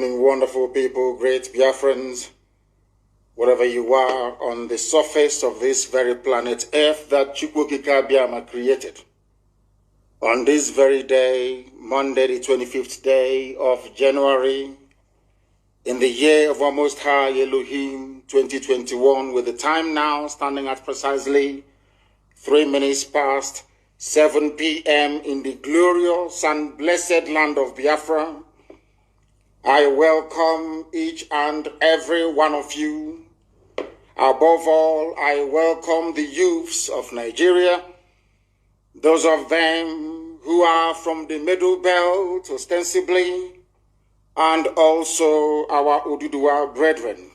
evening, wonderful people, great Biafrans, wherever you are on the surface of this very planet Earth that Chukwukika created. On this very day, Monday, the 25th day of January, in the year of our Most High Elohim 2021, with the time now standing at precisely 3 minutes past 7 p.m. in the glorious and blessed land of Biafra, I welcome each and every one of you. Above all, I welcome the youths of Nigeria, those of them who are from the Middle Belt, ostensibly, and also our Oduduwa brethren.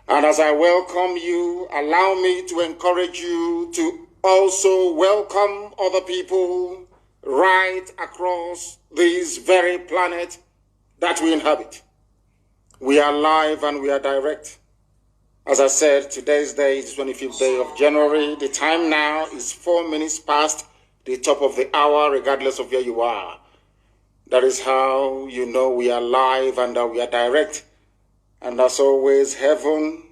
And as I welcome you, allow me to encourage you to also welcome other people right across this very planet that we inhabit. We are live and we are direct. As I said, today's day is the 25th day of January. The time now is 4 minutes past the top of the hour, regardless of where you are. That is how you know we are live and that we are direct. And as always, heaven,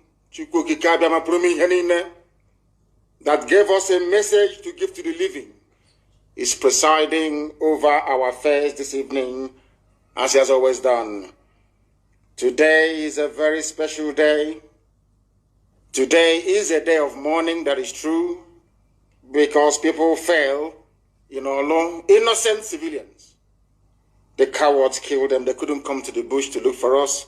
that gave us a message to give to the living, is presiding over our affairs this evening, as he has always done. Today is a very special day. Today is a day of mourning, that is true, because people fell, innocent civilians. The cowards killed them. They couldn't come to the bush to look for us.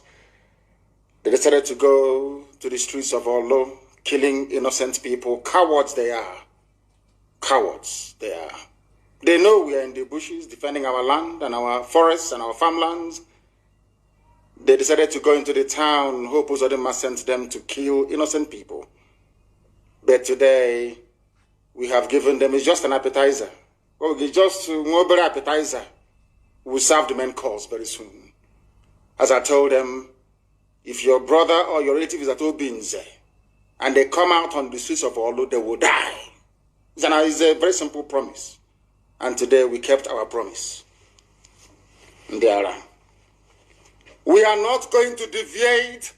They decided to go to the streets of Olo, killing innocent people. Cowards they are. Cowards they are. They know we are in the bushes defending our land and our forests and our farmlands. They decided to go into the town. Hope Uzodinma sent them to kill innocent people. But today, we have given them, it's just an appetizer. Oh, it's just a mobile appetizer. We'll serve the main course very soon. As I told them, if your brother or your relative is at Obinze, and they come out on the streets of Olu, they will die. It's a very simple promise. And today we kept our promise. Ndiara. We are not going to deviate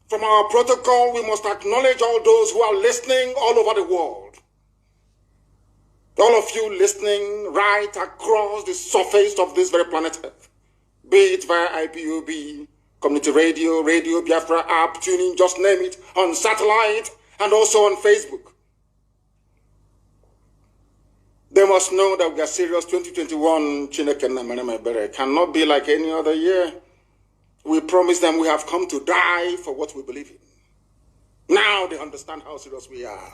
from our protocol. We must acknowledge all those who are listening all over the world. All of you listening right across the surface of this very planet Earth. Be it via IPOB, community radio, Radio Biafra app, tuning, just name it, on satellite, and also on Facebook. They must know that we are serious. 2021 cannot be like any other year. We promised them we have come to die for what we believe in. Now they understand how serious we are.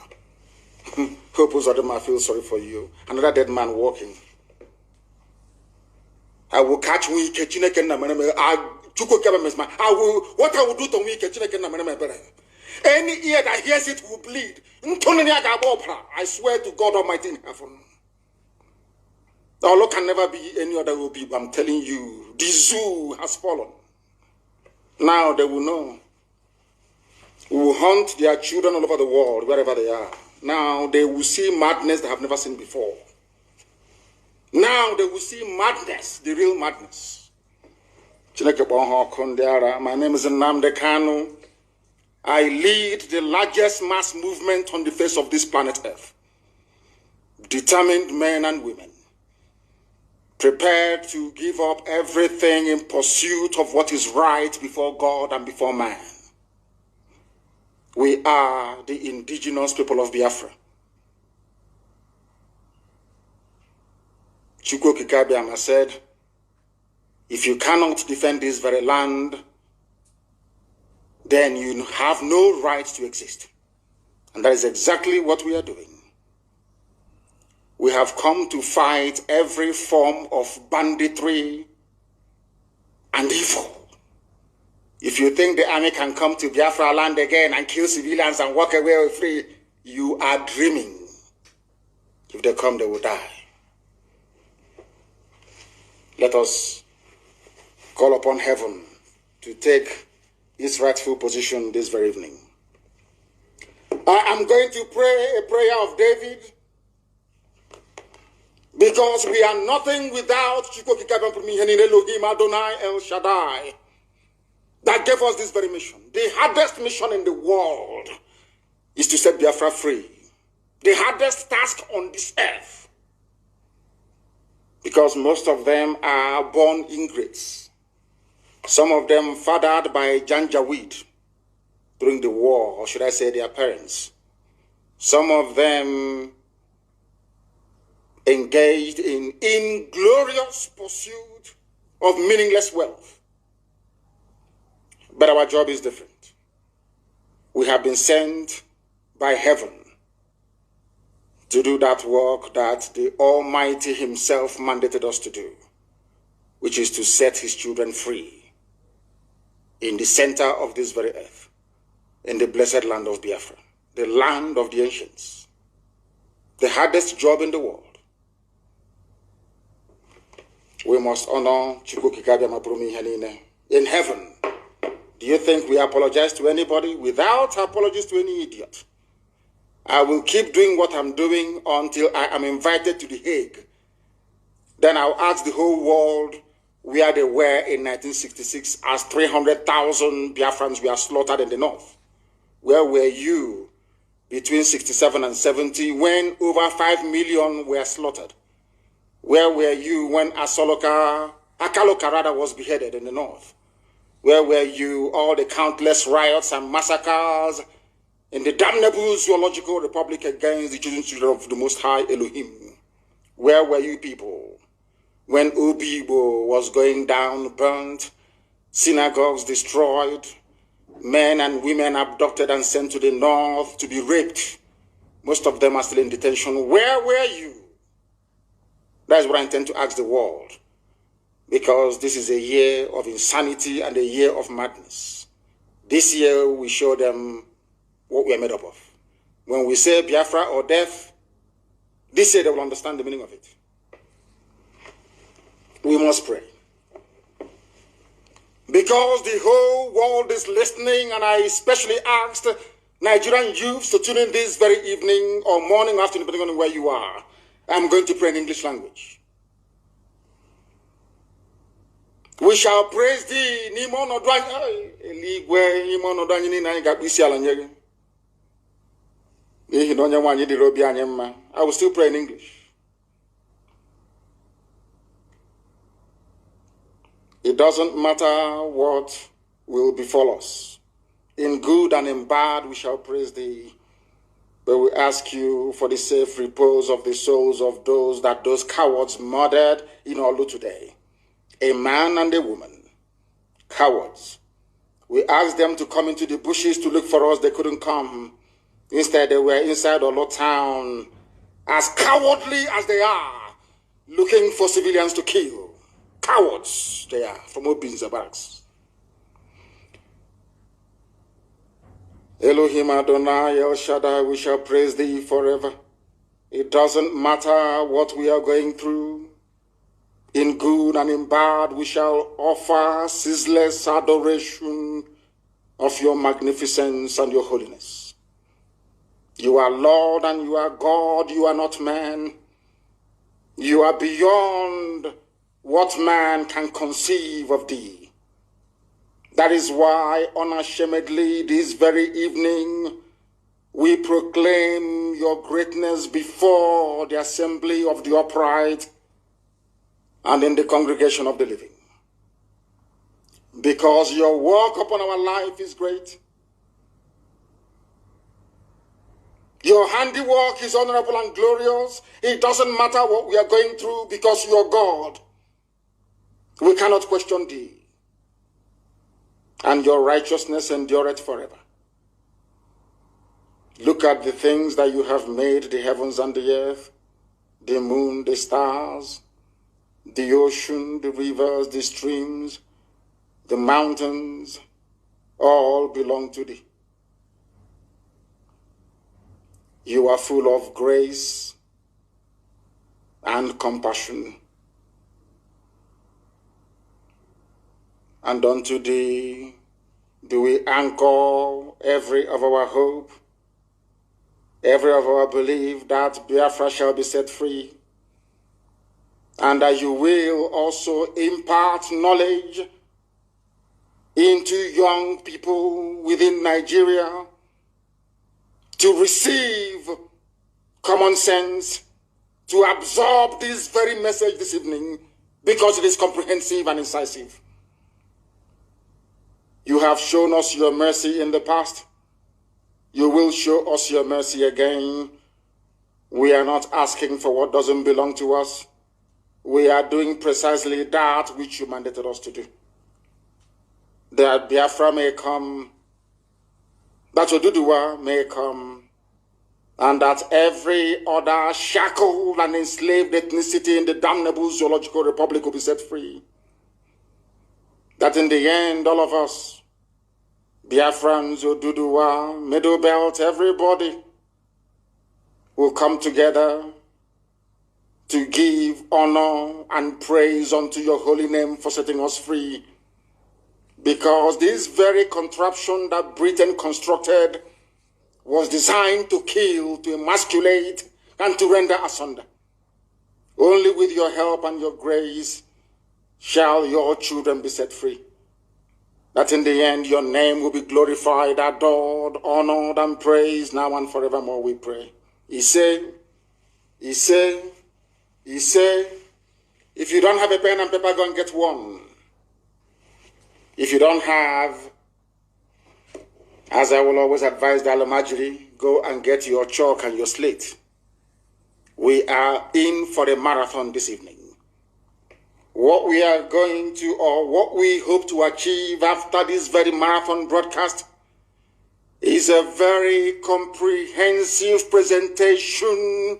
Hope Uzodinma feels sorry for you. Another dead man walking. I will catch we what I will do to me. Any ear that hears it will bleed. I swear to God Almighty in heaven. Allah can never be any other will be. I'm telling you, the zoo has fallen. Now they will know. We will hunt their children all over the world, wherever they are. Now they will see madness they have never seen before. Now they will see madness, the real madness. My name is Nnamdi Kanu. I lead the largest mass movement on the face of this planet Earth. Determined men and women, prepared to give up everything in pursuit of what is right before God and before man. We are the indigenous people of Biafra. Chukwukika Biama said, if you cannot defend this very land, then you have no right to exist. And that is exactly what we are doing. We have come to fight every form of banditry and evil. If you think the army can come to Biafra land again and kill civilians and walk away free, you are dreaming. If they come, they will die. Let us call upon heaven to take its rightful position this very evening. I am going to pray a prayer of David, because we are nothing without Elohim Adonai El Shaddai. that gave us this very mission. The hardest mission in the world is to set Biafra free. The hardest task on this earth. Because most of them are born ingrates. Some of them fathered by Janjaweed during the war, or should I say their parents. Some of them engaged in inglorious pursuit of meaningless wealth. But our job is different. We have been sent by heaven to do that work that the Almighty Himself mandated us to do, which is to set His children free in the center of this very earth, in the blessed land of Biafra, the land of the ancients, the hardest job in the world. We must honor in heaven. Do you think we apologize to anybody? Without apologies to any idiot. I will keep doing what I'm doing until I am invited to The Hague. Then I'll ask the whole world where they were in 1966 as 300,000 Biafrans were slaughtered in the north. Where were you between 67 and 70 when over 5 million were slaughtered? Where were you when Akaloka was beheaded in the north? Where were you all the countless riots and massacres in the damnable zoological republic against the children of the Most High Elohim? Where were you people when Obibo was going down, burnt, synagogues destroyed, men and women abducted and sent to the north to be raped? Most of them are still in detention. Where were you? That's what I intend to ask the world. Because this is a year of insanity and a year of madness. This year we show them what we are made up of. When we say Biafra or death, this year they will understand the meaning of it. We must pray. Because the whole world is listening, and I especially asked Nigerian youths to tune in this very evening or morning or afternoon, depending on where you are. I'm going to pray in English language. We shall praise thee. I will still pray in English. It doesn't matter what will befall us. In good and in bad, we shall praise thee. But we ask you for the safe repose of the souls of those cowards murdered in Olu today. A man and a woman, cowards. We asked them to come into the bushes to look for us. They couldn't come. Instead, they were inside Olo town, as cowardly as they are, looking for civilians to kill. Cowards they are, from Obin's barracks. Elohim Adonai El Shaddai, we shall praise thee forever. It doesn't matter what we are going through. In good and in bad, we shall offer ceaseless adoration of your magnificence and your holiness. You are Lord and you are God, you are not man. You are beyond what man can conceive of thee. That is why, unashamedly, this very evening, we proclaim your greatness before the assembly of the upright and in the congregation of the living. Because your work upon our life is great. Your handiwork is honorable and glorious. It doesn't matter what we are going through because you are God. We cannot question thee. And your righteousness endureth forever. Look at the things that you have made, the heavens and the earth, the moon, the stars, the ocean, the rivers, the streams, the mountains, all belong to thee. You are full of grace and compassion. And unto thee do we anchor every of our hope, every of our belief that Biafra shall be set free, and that you will also impart knowledge into young people within Nigeria to receive common sense, to absorb this very message this evening because it is comprehensive and incisive. You have shown us your mercy in the past. You will show us your mercy again. We are not asking for what doesn't belong to us. We are doing precisely that which you mandated us to do. That Biafra may come, that Oduduwa may come, and that every other shackled and enslaved ethnicity in the damnable zoological republic will be set free. That in the end, all of us, Biafrans, Oduduwa, Middle Belt, everybody will come together to give honor and praise unto your holy name for setting us free. Because this very contraption that Britain constructed was designed to kill, to emasculate, and to render asunder. Only with your help and your grace shall your children be set free. That in the end your name will be glorified, adored, honored, and praised now and forevermore, we pray. He said, if you don't have a pen and paper, go and get one. If you don't have, as I will always advise the Alomajiri, go and get your chalk and your slate. We are in for a marathon this evening. What we are going to, or what we hope to achieve after this very marathon broadcast, is a very comprehensive presentation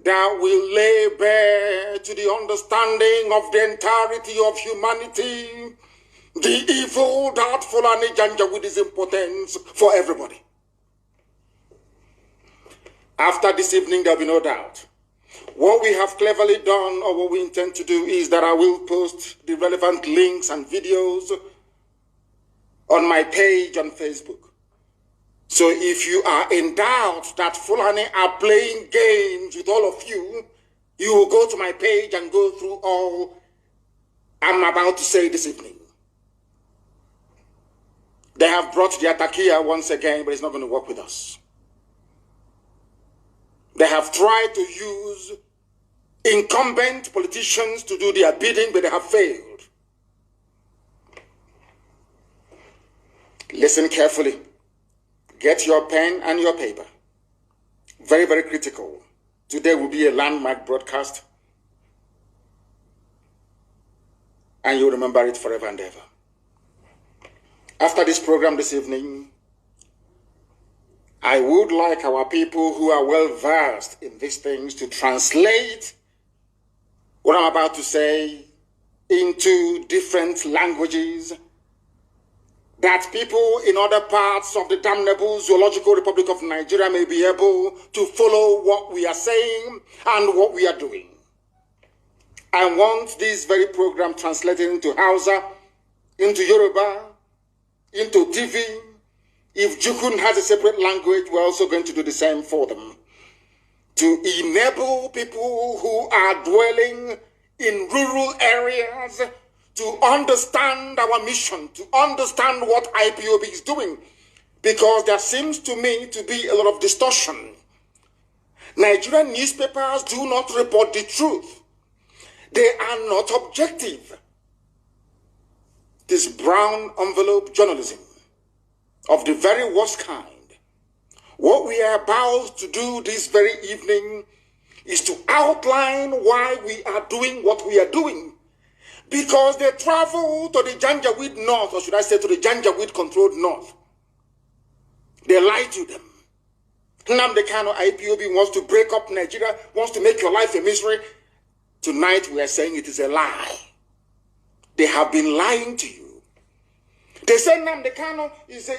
that will lay bare to the understanding of the entirety of humanity the evil that Fulani Janjaweed is importance for everybody. After this evening, there will be no doubt. What we have cleverly done, or what we intend to do, is that I will post the relevant links and videos on my page on Facebook. So if you are in doubt that Fulani are playing games with all of you, you will go to my page and go through all I'm about to say this evening. They have brought the Atakia once again, but it's not going to work with us. They have tried to use incumbent politicians to do their bidding, but they have failed. Listen carefully. Get your pen and your paper. Very, very critical. Today will be a landmark broadcast, and you'll remember it forever and ever. After this program this evening, I would like our people who are well versed in these things to translate what I'm about to say into different languages, that people in other parts of the damnable Zoological Republic of Nigeria may be able to follow what we are saying and what we are doing. I want this very program translated into Hausa, into Yoruba, into TV. If Jukun has a separate language, we're also going to do the same for them, to enable people who are dwelling in rural areas to understand our mission, to understand what IPOB is doing, because there seems to me to be a lot of distortion. Nigerian newspapers do not report the truth. They are not objective. This brown envelope journalism of the very worst kind. What we are about to do this very evening is to outline why we are doing what we are doing. Because they travel to the Janjaweed North, or should I say to the Janjaweed controlled North. They lie to them. Nnamdi Kanu IPOB wants to break up Nigeria, wants to make your life a misery. Tonight we are saying it is a lie. They have been lying to you. They say Nnamdi Kanu is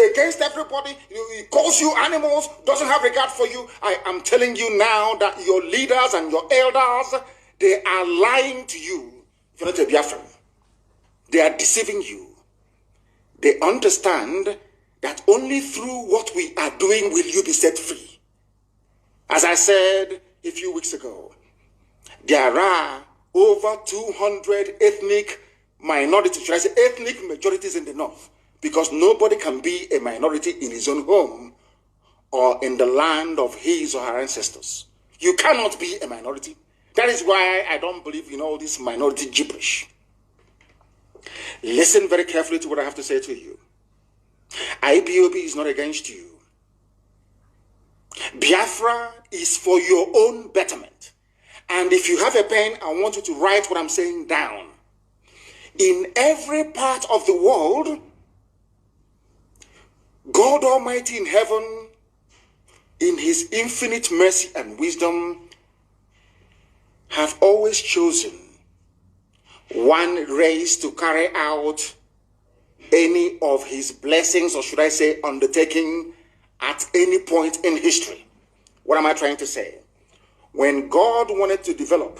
against everybody. He calls you animals, doesn't have regard for you. I am telling you now that your leaders and your elders, they are lying to you. If you're not a Biafran, they are deceiving you. They understand that only through what we are doing will you be set free. As I said a few weeks ago, there are over 200 ethnic minorities, should I say ethnic majorities in the north, because nobody can be a minority in his own home or in the land of his or her ancestors. You cannot be a minority. That is why I don't believe in all this minority gibberish. Listen very carefully to what I have to say to you. IPOB is not against you. Biafra is for your own betterment. And if you have a pen, I want you to write what I'm saying down. In every part of the world, God Almighty in heaven, in his infinite mercy and wisdom, have always chosen one race to carry out any of his blessings, or should I say undertaking, at any point in history. What am I trying to say? When God wanted to develop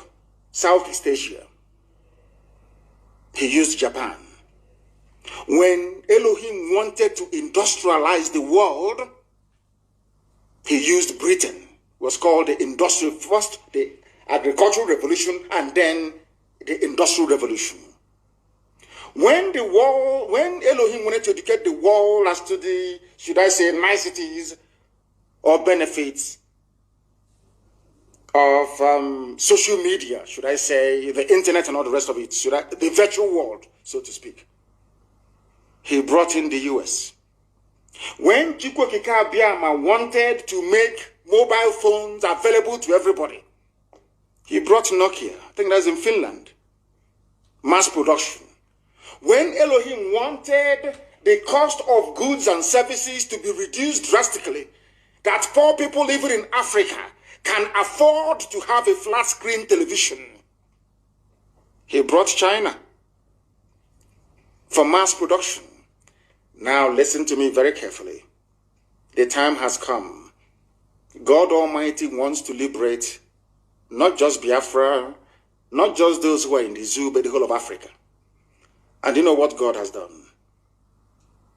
Southeast Asia, he used Japan. When Elohim wanted to industrialize the world, he used Britain. It was called the industrial, first the agricultural revolution and then the industrial revolution. When Elohim wanted to educate the world as to the, should I say, niceties or benefits of social media, should I say, the internet and all the rest of it, the virtual world, so to speak, he brought in the US. When Chukwuemeka Biama wanted to make mobile phones available to everybody, he brought Nokia. I think that's in Finland. Mass production. When Elohim wanted the cost of goods and services to be reduced drastically, that poor people living in Africa can afford to have a flat screen television, he brought China for mass production. Now listen to me very carefully. The time has come. God Almighty wants to liberate not just Biafra, not just those who are in the zoo, but the whole of Africa. And you know what God has done?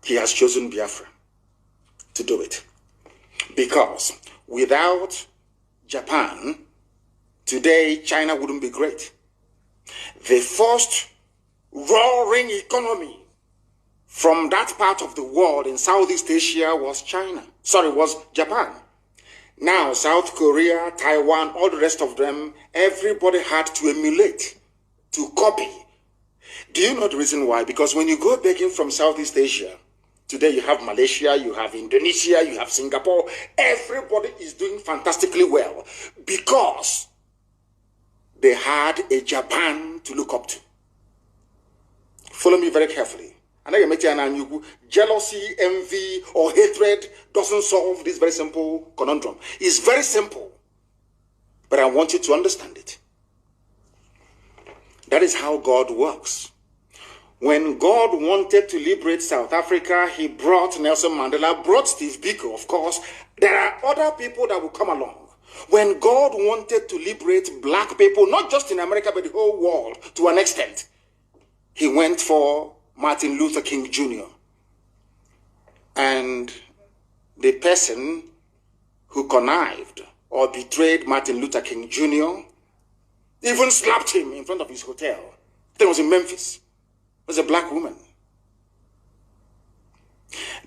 He has chosen Biafra to do it. Because without Japan, today China wouldn't be great. The first roaring economy from that part of the world in Southeast Asia was Japan. Now, South Korea, Taiwan, all the rest of them, everybody had to emulate, to copy. Do you know the reason why? Because when you go begging from Southeast Asia, today you have Malaysia, you have Indonesia, you have Singapore, everybody is doing fantastically well because they had a Japan to look up to. Follow me very carefully. Jealousy, envy, or hatred doesn't solve this very simple conundrum. It's very simple, but I want you to understand it. That is how God works. When God wanted to liberate South Africa, he brought Nelson Mandela, brought Steve Biko, of course. There are other people that will come along. When God wanted to liberate black people, not just in America, but the whole world, to an extent, he went for Martin Luther King Jr. And the person who connived or betrayed Martin Luther King Jr. even slapped him in front of his hotel. I think it was in Memphis. It was a black woman.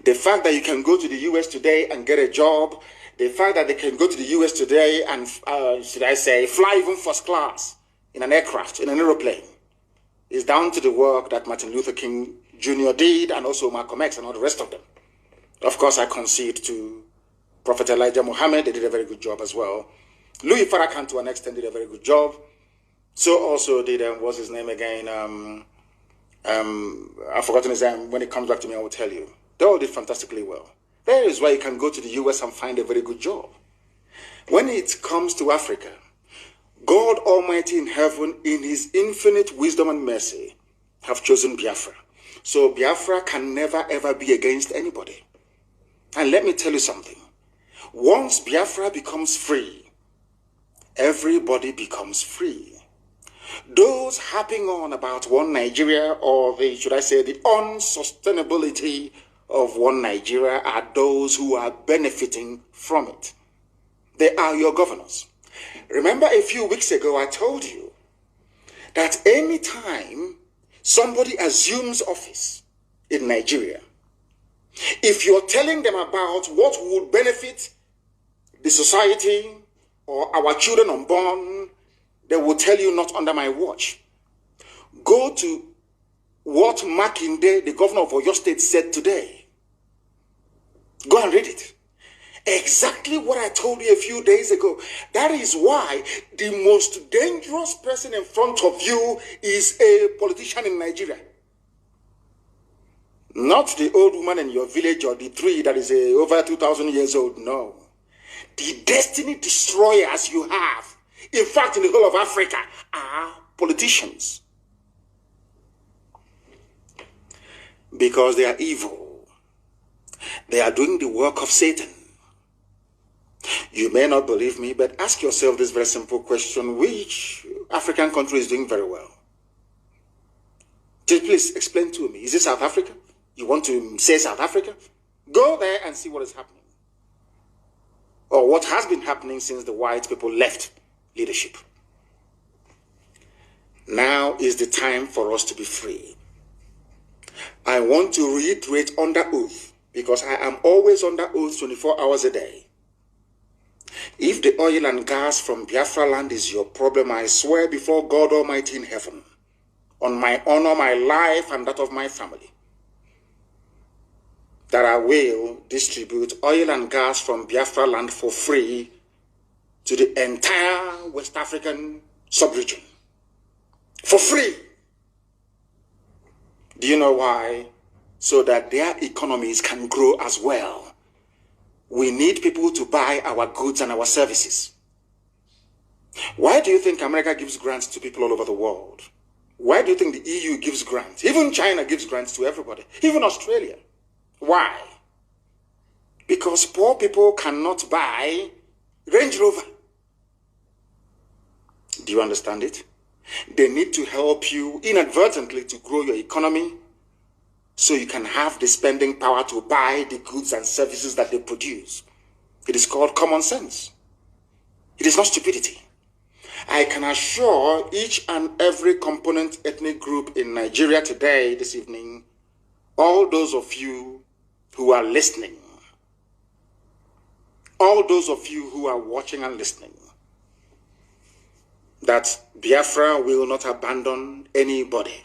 The fact that you can go to the US today and get a job, the fact that they can go to the US today and, should I say, fly even first class in an aircraft, in an aeroplane, is down to the work that Martin Luther King Jr. did, and also Malcolm X and all the rest of them. Of course, I concede to Prophet Elijah Muhammad. They did a very good job as well. Louis Farrakhan, to an extent, did a very good job. So also did, what's his name again? I've forgotten his name. When it comes back to me, I will tell you. They all did fantastically well. That is why you can go to the US and find a very good job. When it comes to Africa, God Almighty in heaven, in his infinite wisdom and mercy, have chosen Biafra. So Biafra can never ever be against anybody. And let me tell you something. Once Biafra becomes free, everybody becomes free. Those harping on about one Nigeria, or the, should I say, the unsustainability of one Nigeria, are those who are benefiting from it. They are your governors. Remember a few weeks ago I told you that any time somebody assumes office in Nigeria, if you're telling them about what would benefit the society or our children unborn, they will tell you not under my watch. Go to what Makinde, the governor of Oyo State, said today. Go and read it. Exactly what I told you a few days ago. That is why the most dangerous person in front of you is a politician in Nigeria. Not the old woman in your village or the tree that is over 2,000 years old. No. The destiny destroyers you have, in fact, in the whole of Africa, are politicians. Because they are evil. They are doing the work of Satan. You may not believe me, but ask yourself this very simple question. Which African country is doing very well? Just please explain to me. Is it South Africa? You want to say South Africa? Go there and see what is happening. Or what has been happening since the white people left leadership. Now is the time for us to be free. I want to reiterate under oath, because I am always under oath 24 hours a day. If the oil and gas from Biafra land is your problem, I swear before God Almighty in heaven, on my honor, my life, and that of my family, that I will distribute oil and gas from Biafra land for free to the entire West African sub-region. For free. Do you know why? So that their economies can grow as well. We need people to buy our goods and our services. Why do you think America gives grants to people all over the world? Why do you think the EU gives grants? Even China gives grants to everybody. Even Australia. Why? Because poor people cannot buy Range Rover. Do you understand it? They need to help you inadvertently to grow your economy so you can have the spending power to buy the goods and services that they produce. It is called common sense. It is not stupidity. I can assure each and every component ethnic group in Nigeria today, this evening, all those of you who are listening, all those of you who are watching and listening, that Biafra will not abandon anybody.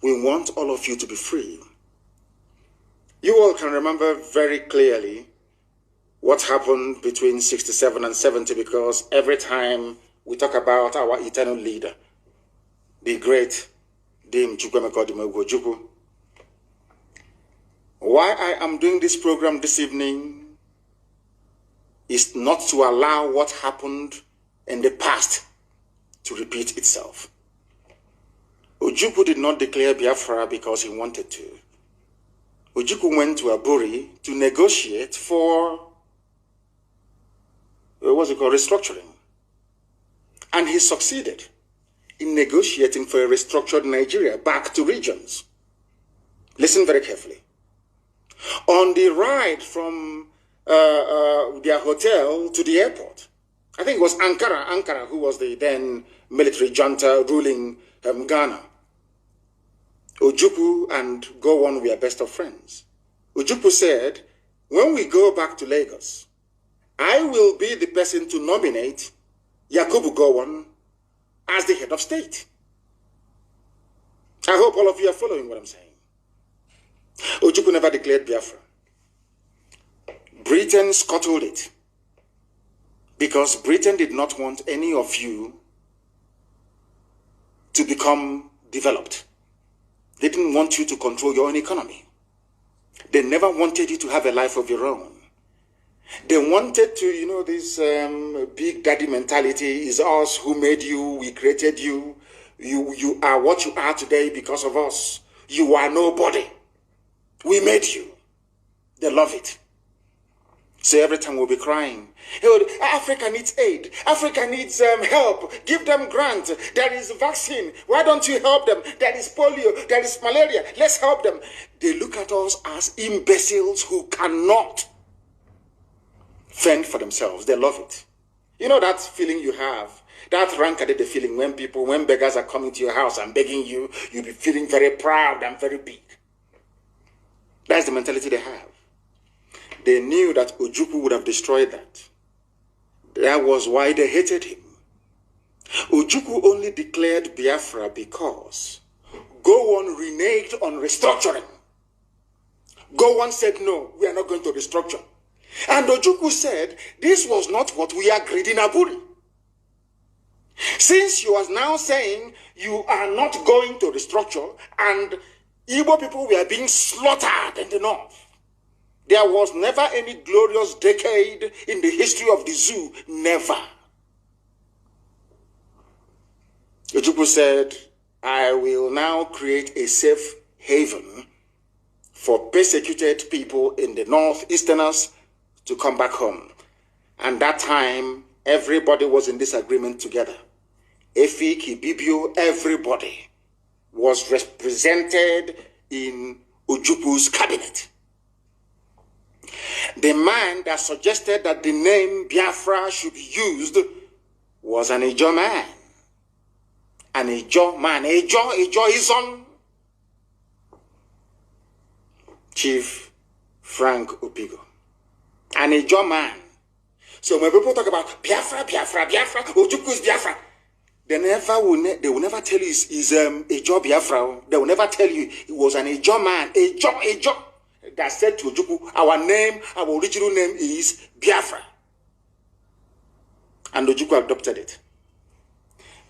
We want all of you to be free. You all can remember very clearly what happened between 67 and 70, because every time we talk about our eternal leader, the great Dim Chukwemeka. Why I am doing this program this evening is not to allow what happened in the past to repeat itself. Ojukwu did not declare Biafra because he wanted to. Ojukwu went to Aburi to negotiate for, restructuring. And he succeeded in negotiating for a restructured Nigeria back to regions. Listen very carefully. On the ride from their hotel to the airport, I think it was Ankara, who was the then military junta ruling Ghana. Ojukwu and Gowon were best of friends. Ojukwu said, when we go back to Lagos, I will be the person to nominate Yakubu Gowon as the head of state. I hope all of you are following what I'm saying. Ojukwu never declared Biafra. Britain scuttled it because Britain did not want any of you to become developed. They didn't want you to control your own economy. They never wanted you to have a life of your own. They wanted to, this big daddy mentality is us who made you, we created you. You are what you are today because of us. You are nobody. We made you. They love it. So every time we'll be crying, hey, Africa needs aid. Africa needs help. Give them grant. There is vaccine. Why don't you help them? There is polio. There is malaria. Let's help them. They look at us as imbeciles who cannot fend for themselves. They love it. You know that feeling you have That ranked the feeling when beggars are coming to your house and begging you, you'll be feeling very proud and very big. That's the mentality they have. They knew that Ojukwu would have destroyed that. That was why they hated him. Ojukwu only declared Biafra because Gowon reneged on restructuring. Gowon said, no, we are not going to restructure. And Ojukwu said, this was not what we agreed in Aburi. Since you are now saying you are not going to restructure and Igbo people were being slaughtered in the north, there was never any glorious decade in the history of the zoo. Never. Ojukwu said, I will now create a safe haven for persecuted people in the northeasterners to come back home. And that time, everybody was in this agreement together. Efik, Ibibio, everybody was represented in Ojukwu's cabinet. The man that suggested that the name Biafra should be used was an Ijo man. An Ijo man. Ijo is on Chief Frank Opigo. An Ijo man. So when people talk about Biafra, Ojukwu's Biafra, they will never tell you he's Ijo Biafra. They will never tell you he was an Ijo man. Ijo. That said to Ojukwu, our original name is Biafra. And Ojukwu adopted it.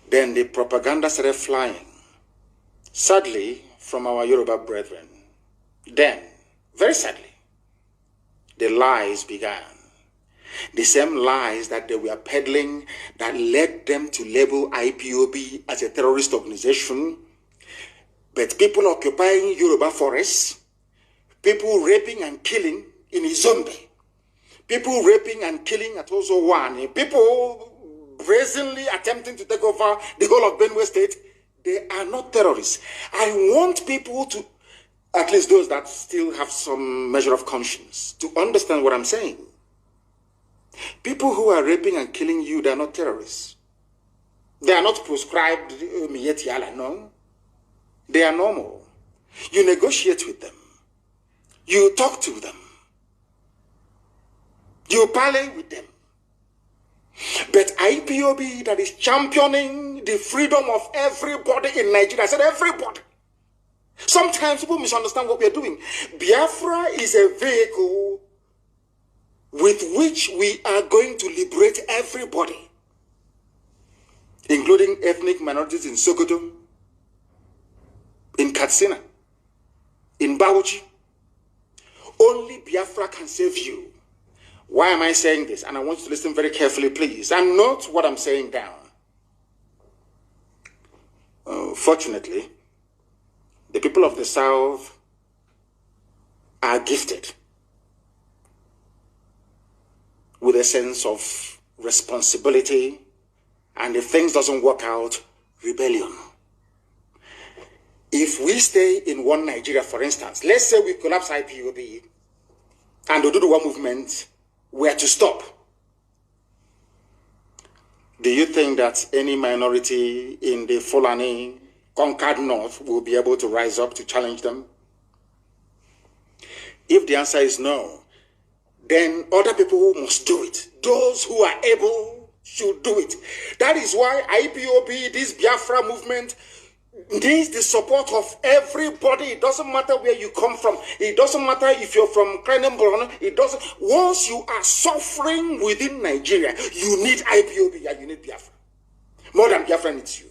Then the propaganda started flying. Sadly, from our Yoruba brethren. Then, very sadly, the lies began. The same lies that they were peddling that led them to label IPOB as a terrorist organization. But people occupying Yoruba forests, people raping and killing in Izombe, people raping and killing at Ozowani, people brazenly attempting to take over the whole of Benue State, they are not terrorists. I want people to, at least those that still have some measure of conscience, to understand what I'm saying. People who are raping and killing you, they are not terrorists. They are not proscribed Miyetiala, no. They are normal. You negotiate with them. You talk to them. You parley with them. But IPOB that is championing the freedom of everybody in Nigeria, I said everybody. Sometimes people misunderstand what we are doing. Biafra is a vehicle with which we are going to liberate everybody, including ethnic minorities in Sokoto, in Katsina, in Bauchi. Only Biafra can save you. Why am I saying this? And I want you to listen very carefully, please, and note what I'm saying down. Fortunately, the people of the South are gifted with a sense of responsibility, and if things doesn't work out, rebellion. If we stay in one Nigeria, for instance, let's say we collapse IPOB and the Oduduwa movement were to stop, do you think that any minority in the Fulani conquered north will be able to rise up to challenge them? If the answer is no, then other people must do it. Those who are able should do it. That is why IPOB, this Biafra movement, needs the support of everybody. It doesn't matter where you come from. It doesn't matter if you're from Krenenborn. It doesn't. Once you are suffering within Nigeria, you need IPOB and you need Biafra. More than Biafra needs you.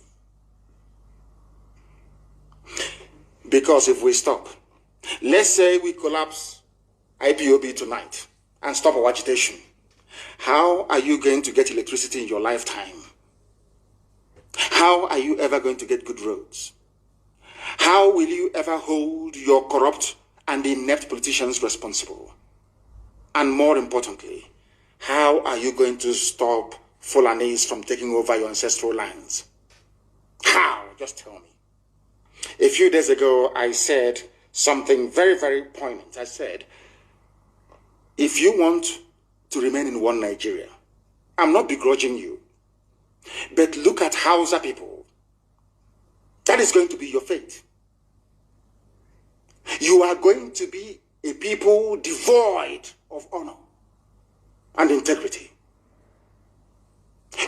Because if we stop, let's say we collapse IPOB tonight and stop our agitation, how are you going to get electricity in your lifetime? How are you ever going to get good roads? How will you ever hold your corrupt and inept politicians responsible? And more importantly, how are you going to stop Fulanis from taking over your ancestral lands? How? Just tell me. A few days ago, I said something very, very poignant. I said, if you want to remain in one Nigeria, I'm not begrudging you. But look at Hausa people. That is going to be your fate. You are going to be a people devoid of honor and integrity.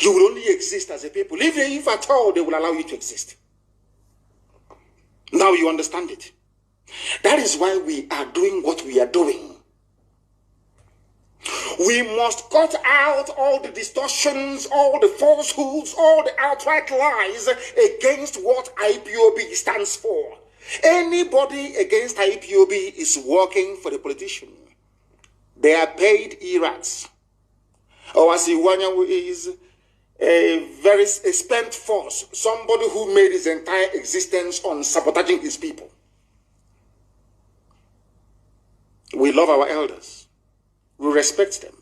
You will only exist as a people, even if at all they will allow you to exist. Now you understand it. That is why we are doing what we are doing. We must cut out all the distortions, all the falsehoods, all the outright lies against what IPOB stands for. Anybody against IPOB is working for the politician. They are paid errats. Owasiwanya is a very spent force, somebody who made his entire existence on sabotaging his people. We love our elders. We respect them.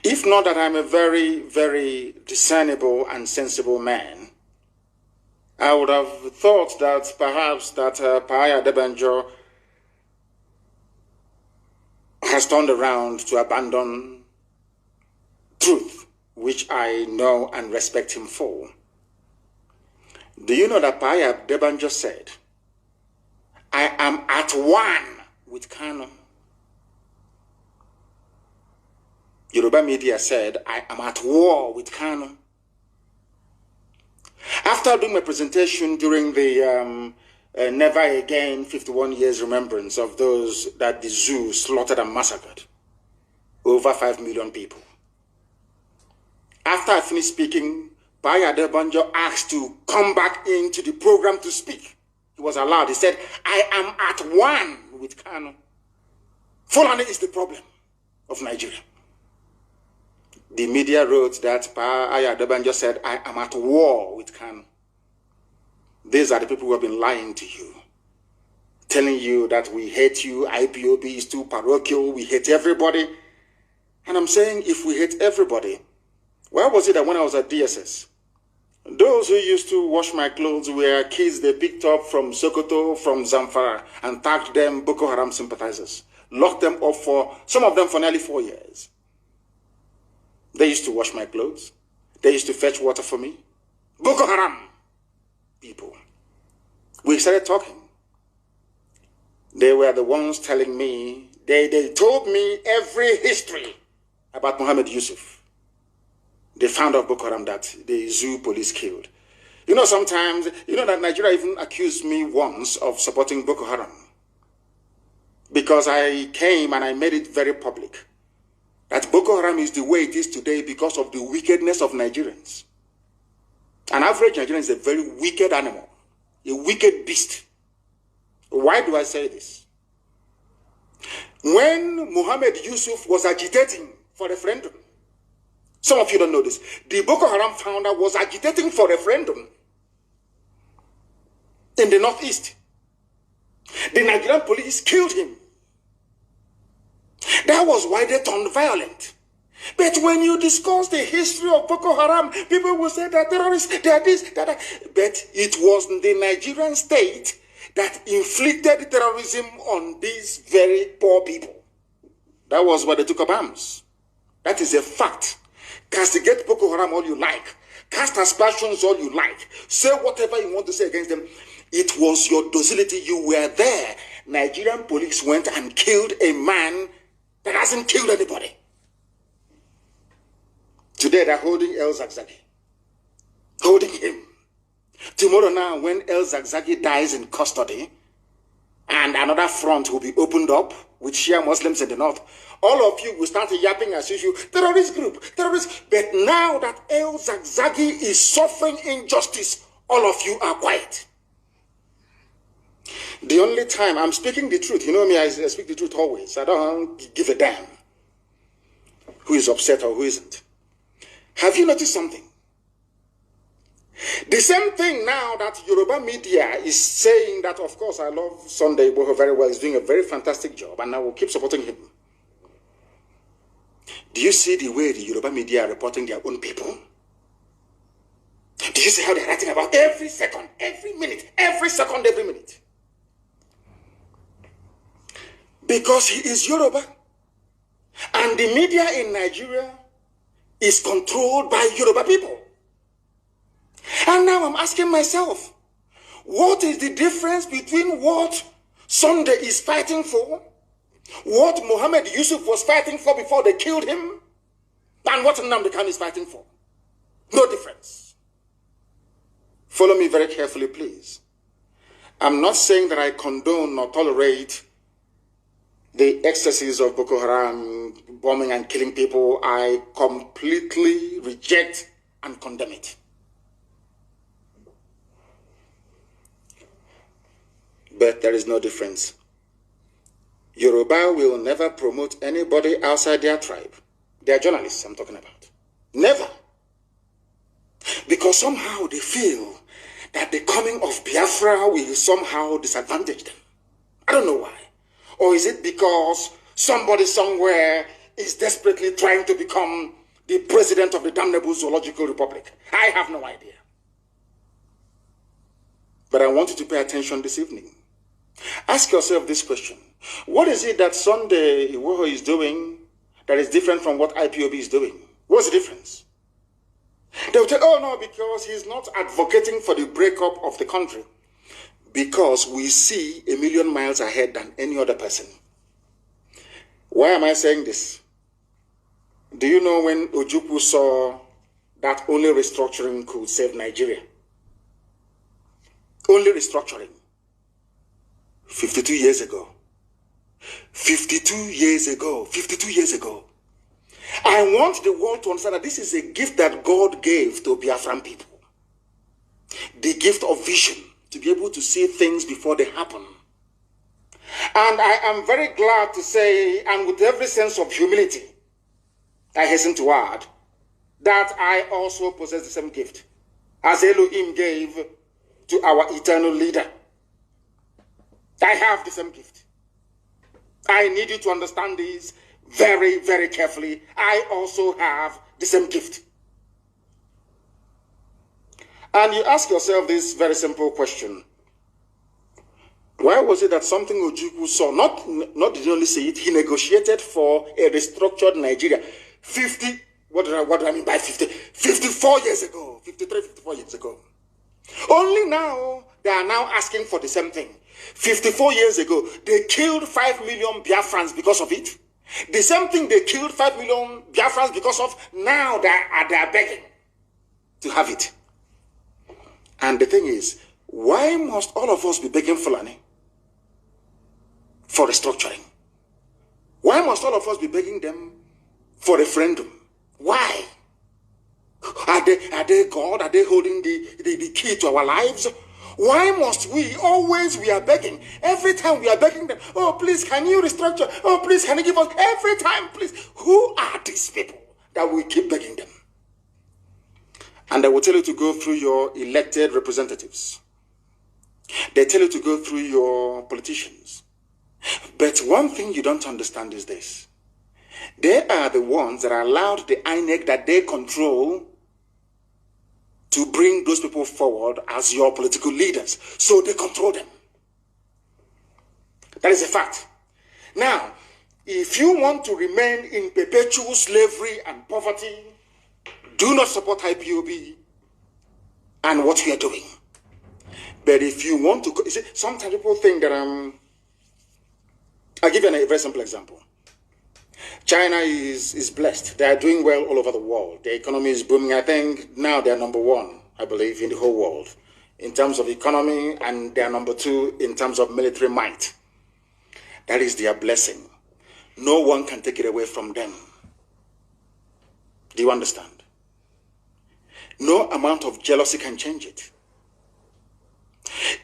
If not that I'm a very, very discernible and sensible man, I would have thought that perhaps that Paya Debanjo has turned around to abandon truth, which I know and respect him for. Do you know that Paya Debanjo said, I am at one with Kanu? Yoruba media said, I am at war with Kanu. After doing my presentation during the Never Again 51 years remembrance of those that the zoo slaughtered and massacred, over 5 million people. After I finished speaking, Paya Debanjo asked to come back into the program to speak. He was allowed. He said, I am at one with Kanu. Fulani is the problem of Nigeria. The media wrote that Paya Debanjo said, I am at war with Kanu. These are the people who have been lying to you, telling you that we hate you, IPOB is too parochial, we hate everybody. And I'm saying, if we hate everybody, why was it that when I was at DSS, those who used to wash my clothes were kids they picked up from Sokoto, from Zamfara, and tagged them Boko Haram sympathizers, locked them up for, some of them for nearly 4 years. They used to wash my clothes. They used to fetch water for me. Boko Haram people. We started talking. They were the ones telling me, they told me every history about Muhammad Yusuf, the founder of Boko Haram that the zoo police killed. You know, sometimes, you know that Nigeria even accused me once of supporting Boko Haram because I came and I made it very public that Boko Haram is the way it is today because of the wickedness of Nigerians. An average Nigerian is a very wicked animal, a wicked beast. Why do I say this? When Muhammad Yusuf was agitating for referendum, some of you don't know this, the Boko Haram founder was agitating for referendum in the northeast. The Nigerian police killed him. That was why they turned violent. But when you discuss the history of Boko Haram, people will say that terrorists, they are this, that. But it was the Nigerian state that inflicted terrorism on these very poor people. That was why they took up arms. That is a fact. Castigate Boko Haram all you like. Cast aspersions all you like. Say whatever you want to say against them. It was your docility. You were there. Nigerian police went and killed a man that hasn't killed anybody. Today they're holding El Zagzagi. Holding him. Tomorrow now, when El Zagzagi dies in custody, and another front will be opened up with Shia Muslims in the north, all of you will start yapping as usual, terrorist group, terrorist. But now that El Zagzagi is suffering injustice, all of you are quiet. The only time I'm speaking the truth, you know me, I speak the truth always. I don't give a damn who is upset or who isn't. Have you noticed something? The same thing now that Yoruba media is saying that, of course, I love Sunday Igboho very well. He's doing a very fantastic job, and I will keep supporting him. Do you see the way the Yoruba media are reporting their own people? Do you see how they're writing about every second, every minute, every second, every minute? Because he is Yoruba. And the media in Nigeria is controlled by Yoruba people. And now I'm asking myself, what is the difference between what Sunday is fighting for, what Muhammad Yusuf was fighting for before they killed him, and what Nnamdi Kanu is fighting for? No difference. Follow me very carefully, please. I'm not saying that I condone or tolerate the excesses of Boko Haram bombing and killing people. I completely reject and condemn it. But there is no difference. Yoruba will never promote anybody outside their tribe. They are journalists I'm talking about. Never. Because somehow they feel that the coming of Biafra will somehow disadvantage them. I don't know why. Or is it because somebody somewhere is desperately trying to become the president of the damnable Zoological Republic? I have no idea. But I want you to pay attention this evening. Ask yourself this question. What is it that Sunday Iwoho is doing that is different from what IPOB is doing? What's the difference? They will tell, oh no, because he's not advocating for the breakup of the country. Because we see a million miles ahead than any other person. Why am I saying this? Do you know when Ojukwu saw that only restructuring could save Nigeria? Only restructuring. 52 years ago. 52 years ago. 52 years ago. I want the world to understand that this is a gift that God gave to Biafran people. The gift of vision, to be able to see things before they happen. And I am very glad to say, and with every sense of humility, I hasten to add, that I also possess the same gift as Elohim gave to our eternal leader. I have the same gift. I need you to understand this very, very carefully. I also have the same gift. And you ask yourself this very simple question. Why was it that something Ojukwu saw, not did he only say it, he negotiated for a restructured Nigeria what do I mean by 50? 54 years ago, 53, 54 years ago. Only now, they are now asking for the same thing. 54 years ago, they killed 5 million Biafrans because of it. The same thing they killed 5 million Biafrans because of, now they are begging to have it. And the thing is, why must all of us be begging Fulani for restructuring? Why must all of us be begging them for referendum? Why? Are they God? Are they holding the key to our lives? Why must we are begging? Every time we are begging them, oh, please, can you restructure? Oh, please, can you give us? Every time, please. Who are these people that we keep begging them? And they will tell you to go through your elected representatives. They tell you to go through your politicians. But one thing you don't understand is this. They are the ones that allowed the INEC that they control to bring those people forward as your political leaders. So they control them. That is a fact. Now, if you want to remain in perpetual slavery and poverty, do not support IPOB and what we are doing. But if you want to, you see, sometimes people think that I'll give you a very simple example. China is blessed. They are doing well all over the world. The economy is booming. I think now they are number one, I believe, in the whole world in terms of economy, and they are number two in terms of military might. That is their blessing. No one can take it away from them. Do you understand? No amount of jealousy can change it.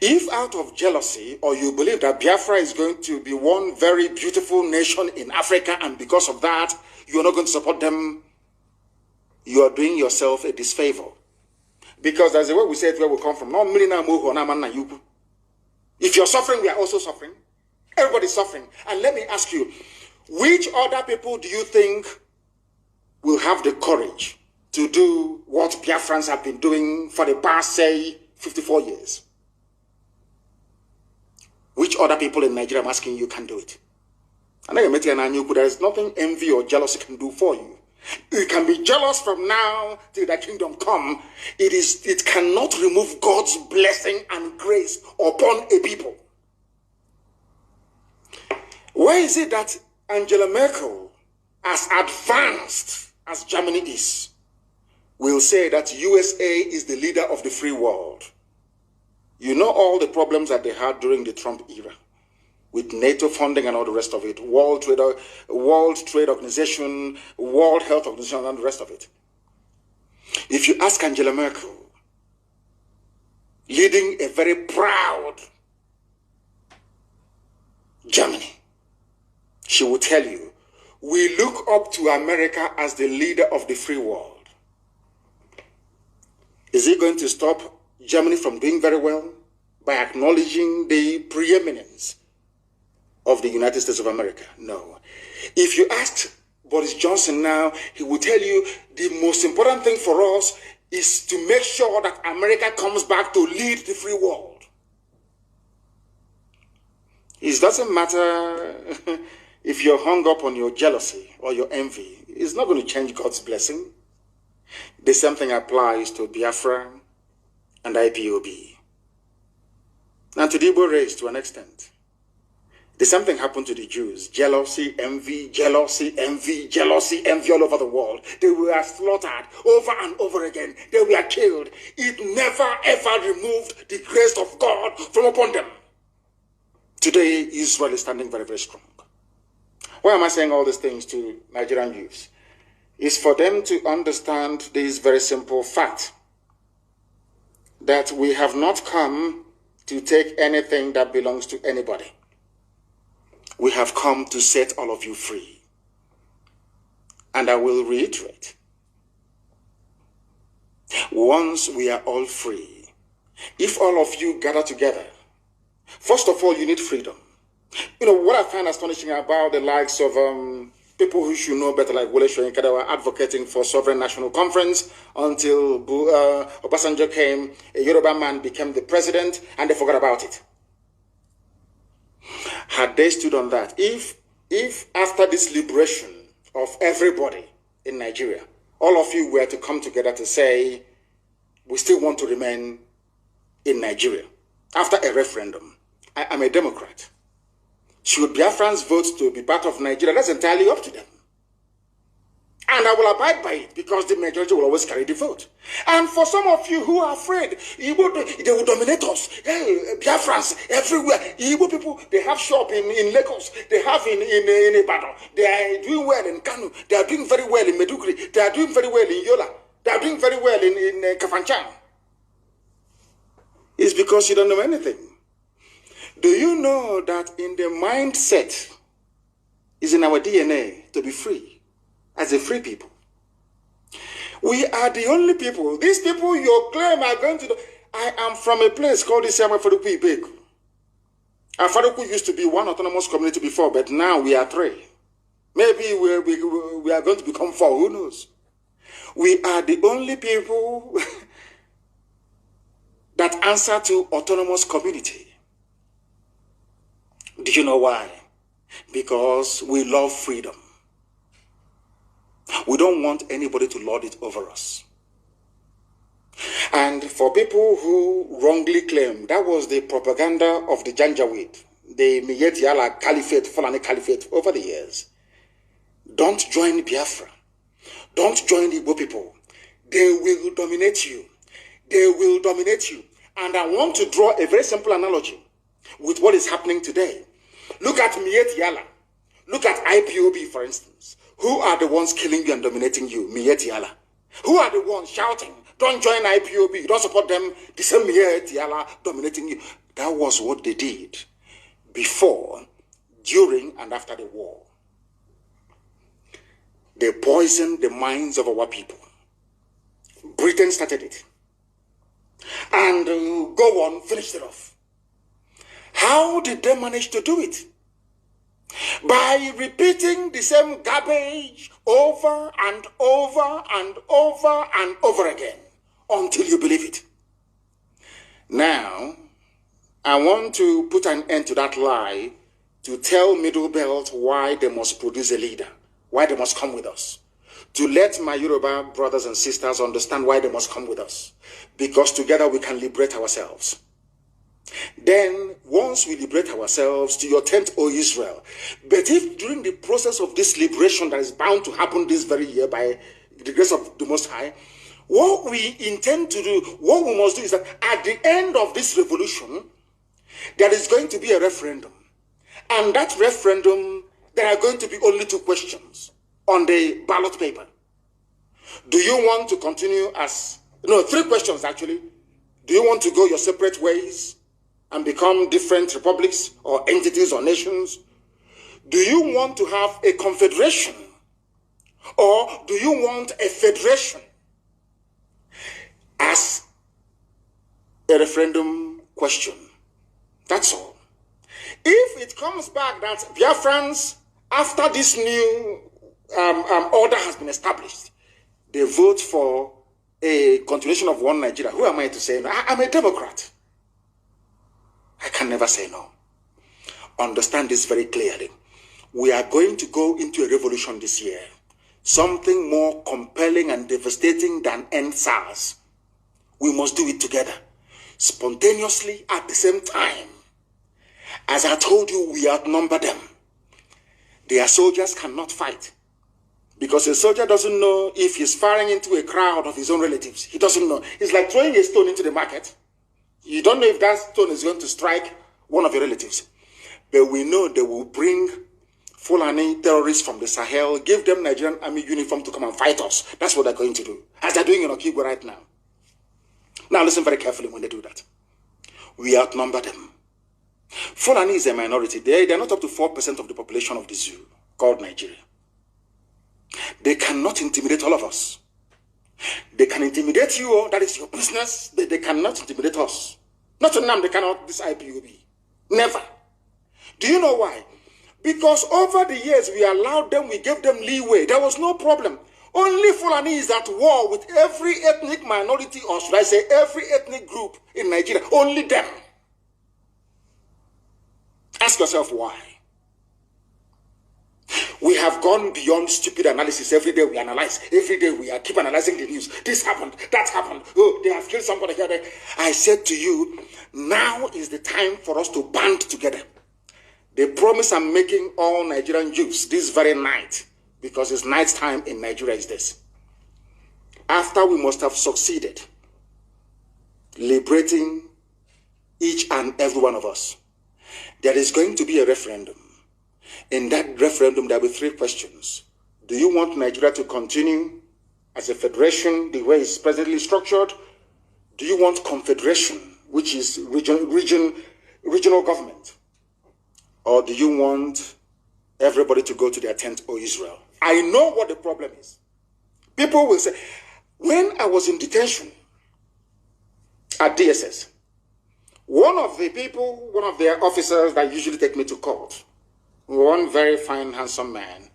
If out of jealousy, or you believe that Biafra is going to be one very beautiful nation in Africa, and because of that, you're not going to support them, you are doing yourself a disfavor. Because there's a way we say it where we come from. If you're suffering, we are also suffering. Everybody's suffering. And let me ask you, which other people do you think will have the courage to do what Biafrans have been doing for the past, say, 54 years? Which other people in Nigeria, I'm asking you, can do it? And there is nothing envy or jealousy can do for you. You can be jealous from now till the kingdom come. It cannot remove God's blessing and grace upon a people. Why is it that Angela Merkel, as advanced as Germany is, will say that USA is the leader of the free world? You know all the problems that they had during the Trump era, with NATO funding and all the rest of it, World Trade Organization, World Health Organization, and the rest of it. If you ask Angela Merkel, leading a very proud Germany, she will tell you, we look up to America as the leader of the free world. Is it going to stop Germany from doing very well by acknowledging the preeminence of the United States of America? No. If you ask Boris Johnson now, he will tell you the most important thing for us is to make sure that America comes back to lead the free world. It doesn't matter if you're hung up on your jealousy or your envy. It's not going to change God's blessing. The same thing applies to Biafra and IPOB. And to the Igbo race to an extent. The same thing happened to the Jews. Jealousy, envy all over the world. They were slaughtered over and over again. They were killed. It never ever removed the grace of God from upon them. Today, Israel is standing very, very strong. Why am I saying all these things to Nigerian youths? It's for them to understand this very simple fact, that we have not come to take anything that belongs to anybody. We have come to set all of you free. And I will reiterate, once we are all free, if all of you gather together, first of all, you need freedom. You know, what I find astonishing about the likes of people who should know better, like Wole Soyinka, that were advocating for sovereign national conference until Obasanjo came, a Yoruba man became the president, and they forgot about it. Had they stood on that, if after this liberation of everybody in Nigeria, all of you were to come together to say, we still want to remain in Nigeria, after a referendum, I am a Democrat. Should Biafrans vote to be part of Nigeria? That's entirely up to them. And I will abide by it because the majority will always carry the vote. And for some of you who are afraid, they will dominate us. Hey, Biafrans everywhere. Igbo people, they have shop in Lagos. They have in Ibadan. They are doing well in Kanu. They are doing very well in Meduguri. They are doing very well in Yola. They are doing very well in Kafanchan. It's because you don't know anything. Do you know that in the mindset is in our DNA to be free, as a free people? We are the only people. These people you claim are going to do. I am from a place called Isiama Faruku Ibeku. Faruku used to be one autonomous community before, but now we are three. Maybe we are going to become four, who knows? We are the only people that answer to autonomous community. Do you know why? Because we love freedom. We don't want anybody to lord it over us. And for people who wrongly claim that was the propaganda of the Janjaweed, the Miyet Yala Caliphate, Fulani Caliphate over the years, don't join Biafra. Don't join the Igbo people. They will dominate you. They will dominate you. And I want to draw a very simple analogy with what is happening today. Look at Miyet Yala. Look at IPOB, for instance. Who are the ones killing you and dominating you? Miyet Yala. Who are the ones shouting, don't join IPOB, don't support them, the same Miyet Yala dominating you? That was what they did before, during, and after the war. They poisoned the minds of our people. Britain started it. And go on, finished it off. How did they manage to do it? By repeating the same garbage over and over and over and over again until you believe it. Now, I want to put an end to that lie to tell Middle Belt why they must produce a leader, why they must come with us. to let my Yoruba brothers and sisters understand why they must come with us, because together we can liberate ourselves. Then, once we liberate ourselves, to your tent, O Israel. But if during the process of this liberation that is bound to happen this very year by the grace of the Most High, what we intend to do, what we must do is that at the end of this revolution, there is going to be a referendum. And that referendum, there are going to be only 2 questions on the ballot paper. Do you want to continue as, no, 3 questions actually. Do you want to go your separate ways and become different republics or entities or nations? Do you want to have a confederation? Or do you want a federation? As a referendum question. That's all. If it comes back that Biafrans, after this new order has been established, they vote for a continuation of one Nigeria, who am I to say no? I'm a Democrat. I can never say no. Understand this very clearly. We are going to go into a revolution this year. Something more compelling and devastating than end SARS. We must do it together, spontaneously at the same time. As I told you, we outnumber them. Their soldiers cannot fight. Because a soldier doesn't know if he's firing into a crowd of his own relatives. He doesn't know. It's like throwing a stone into the market. You don't know if that stone is going to strike one of your relatives. But we know they will bring Fulani terrorists from the Sahel, give them Nigerian army uniform to come and fight us. That's what they're going to do. As they're doing in Okigwe right now. Now listen very carefully when they do that. We outnumber them. Fulani is a minority. They're not up to 4% of the population of the zoo called Nigeria. They cannot intimidate all of us. They can intimidate you, that is your business, but they cannot intimidate us. Not to them, they cannot, this IPOB. Never. Do you know why? Because over the years, we allowed them, we gave them leeway. There was no problem. Only Fulani is at war with every ethnic minority, or should I say every ethnic group in Nigeria. Only them. Ask yourself why. We have gone beyond stupid analysis. Every day we analyze. Every day we keep analyzing the news. This happened. That happened. Oh, they have killed somebody here. There. I said to you, now is the time for us to band together. The promise I'm making all Nigerian youths this very night, because it's night time in Nigeria, is this. After we must have succeeded liberating each and every one of us, there is going to be a referendum. In that referendum, there will be 3 questions. Do you want Nigeria to continue as a federation, the way it's presently structured? Do you want confederation, which is regional government? Or do you want everybody to go to their tent, O Israel? I know what the problem is. People will say, when I was in detention at DSS, one of their officers that usually take me to court, one very fine, handsome man,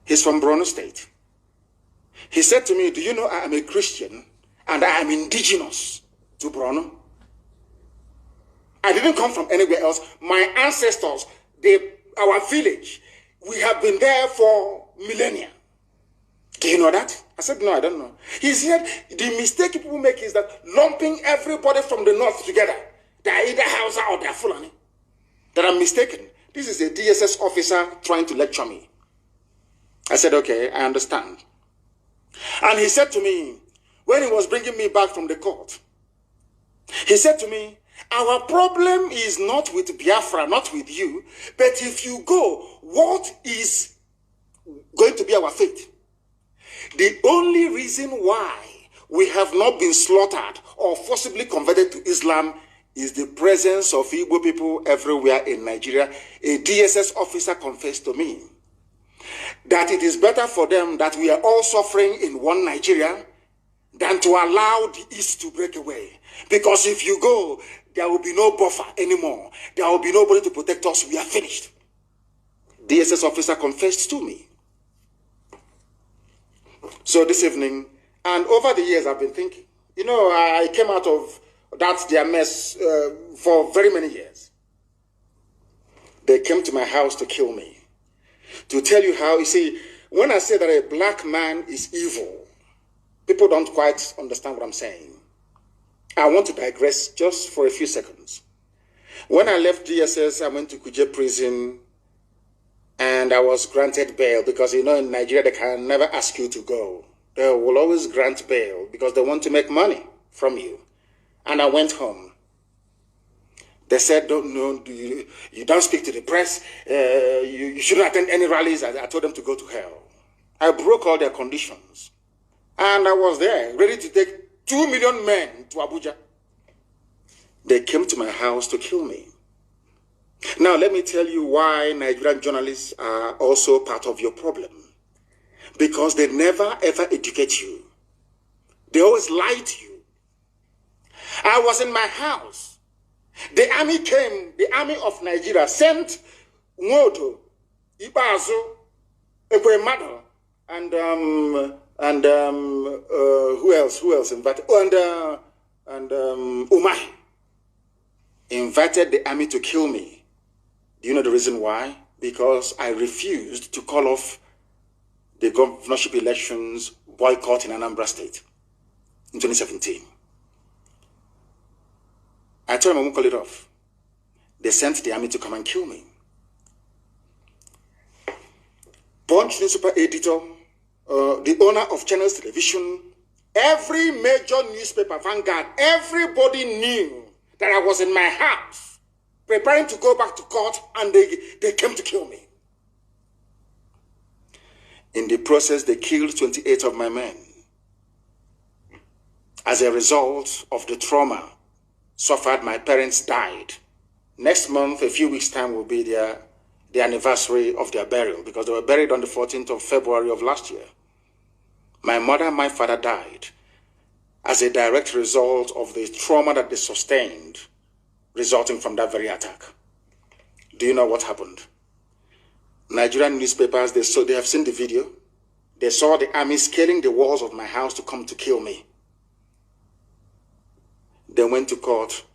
he's from Borno State. He said to me, do you know I am a Christian and I am indigenous to Borno? I didn't come from anywhere else. My ancestors, our village, we have been there for millennia. Do you know that? I said, no, I don't know. He said, the mistake people make is that lumping everybody from the north together. They are either Hausa or they are Fulani. That I'm mistaken. This is a DSS officer trying to lecture me. I said, okay, I understand. And he said to me, when he was bringing me back from the court, he said to me, our problem is not with Biafra, not with you, but if you go, what is going to be our fate? The only reason why we have not been slaughtered or forcibly converted to Islam is the presence of Igbo people everywhere in Nigeria. A DSS officer confessed to me that it is better for them that we are all suffering in one Nigeria than to allow the East to break away. Because if you go, there will be no buffer anymore. There will be nobody to protect us. We are finished. DSS officer confessed to me. So this evening, and over the years I've been thinking, you know, I came out of that their mess for very many years. They came to my house to kill me. To tell you how, you see, when I say that a black man is evil, people don't quite understand what I'm saying. I want to digress just for a few seconds. When I left DSS, I went to Kuje prison and I was granted bail because, you know, in Nigeria, they can never ask you to go. They will always grant bail because they want to make money from you. And I went home. They said, you don't speak to the press. You shouldn't attend any rallies. I told them to go to hell. I broke all their conditions. And I was there, ready to take 2 million men to Abuja. They came to my house to kill me. Now, let me tell you why Nigerian journalists are also part of your problem. Because they never, ever educate you. They always lie to you. I was in my house. The army came, the army of Nigeria sent Nwodo, Ibazo, Ekwemado, and who else invited? Oh, and Umahi invited the army to kill me. Do you know the reason why? Because I refused to call off the governorship elections boycott in Anambra State in 2017. I told them I won't call it off. They sent the army to come and kill me. Punch newspaper editor, the owner of Channels Television, every major newspaper, Vanguard, everybody knew that I was in my house preparing to go back to court, and they came to kill me. In the process, they killed 28 of my men. As a result of the trauma suffered, my parents died. Next month, a few weeks' time, will be the anniversary of their burial, because they were buried on the 14th of February of last year. My mother and my father died as a direct result of the trauma that they sustained resulting from that very attack. Do you know what happened? Nigerian newspapers, they have seen the video. They saw the army scaling the walls of my house to come to kill me. They went to court.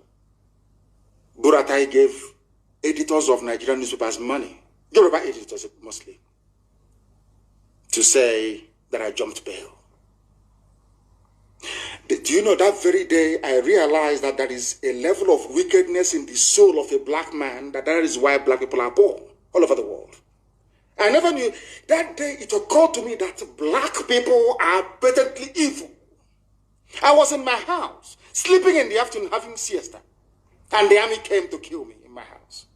Buratai gave editors of Nigerian newspapers money, Yoruba editors mostly, to say that I jumped bail. Do you know, that very day I realized that there is a level of wickedness in the soul of a black man, that is why black people are poor all over the world. I never knew. That day it occurred to me that black people are patently evil. I was in my house, sleeping in the afternoon, having siesta, and the army came to kill me in my house.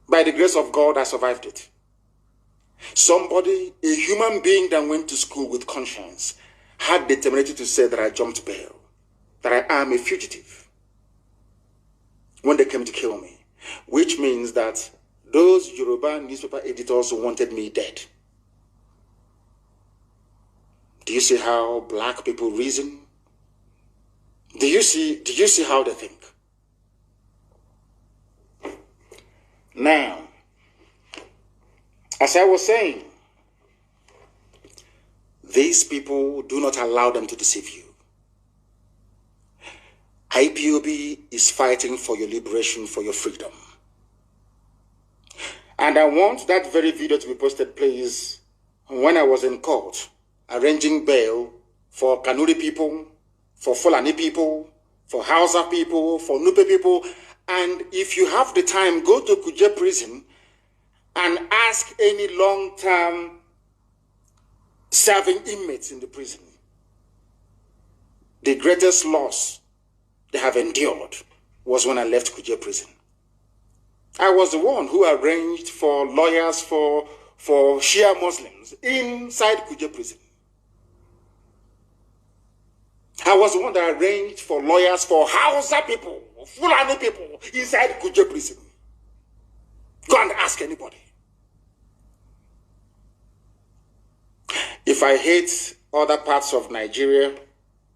By the grace of God, I survived it. Somebody, a human being that went to school with conscience, had the temerity to say that I jumped bail, that I am a fugitive, when they came to kill me, which means that those Yoruba newspaper editors wanted me dead. Do you see how black people reason? Do you see how they think? Now, as I was saying, these people, do not allow them to deceive you. IPOB is fighting for your liberation, for your freedom. And I want that very video to be posted, please, when I was in court, arranging bail for Kanuri people, for Fulani people, for Hausa people, for Nupe people. And if you have the time, go to Kuje prison and ask any long-term serving inmates in the prison. The greatest loss they have endured was when I left Kuje prison. I was the one who arranged for lawyers for Shia Muslims inside Kuje prison. I was the one that arranged for lawyers for Hausa people, Fulani people inside Kuje prison. Go and ask anybody. If I hate other parts of Nigeria,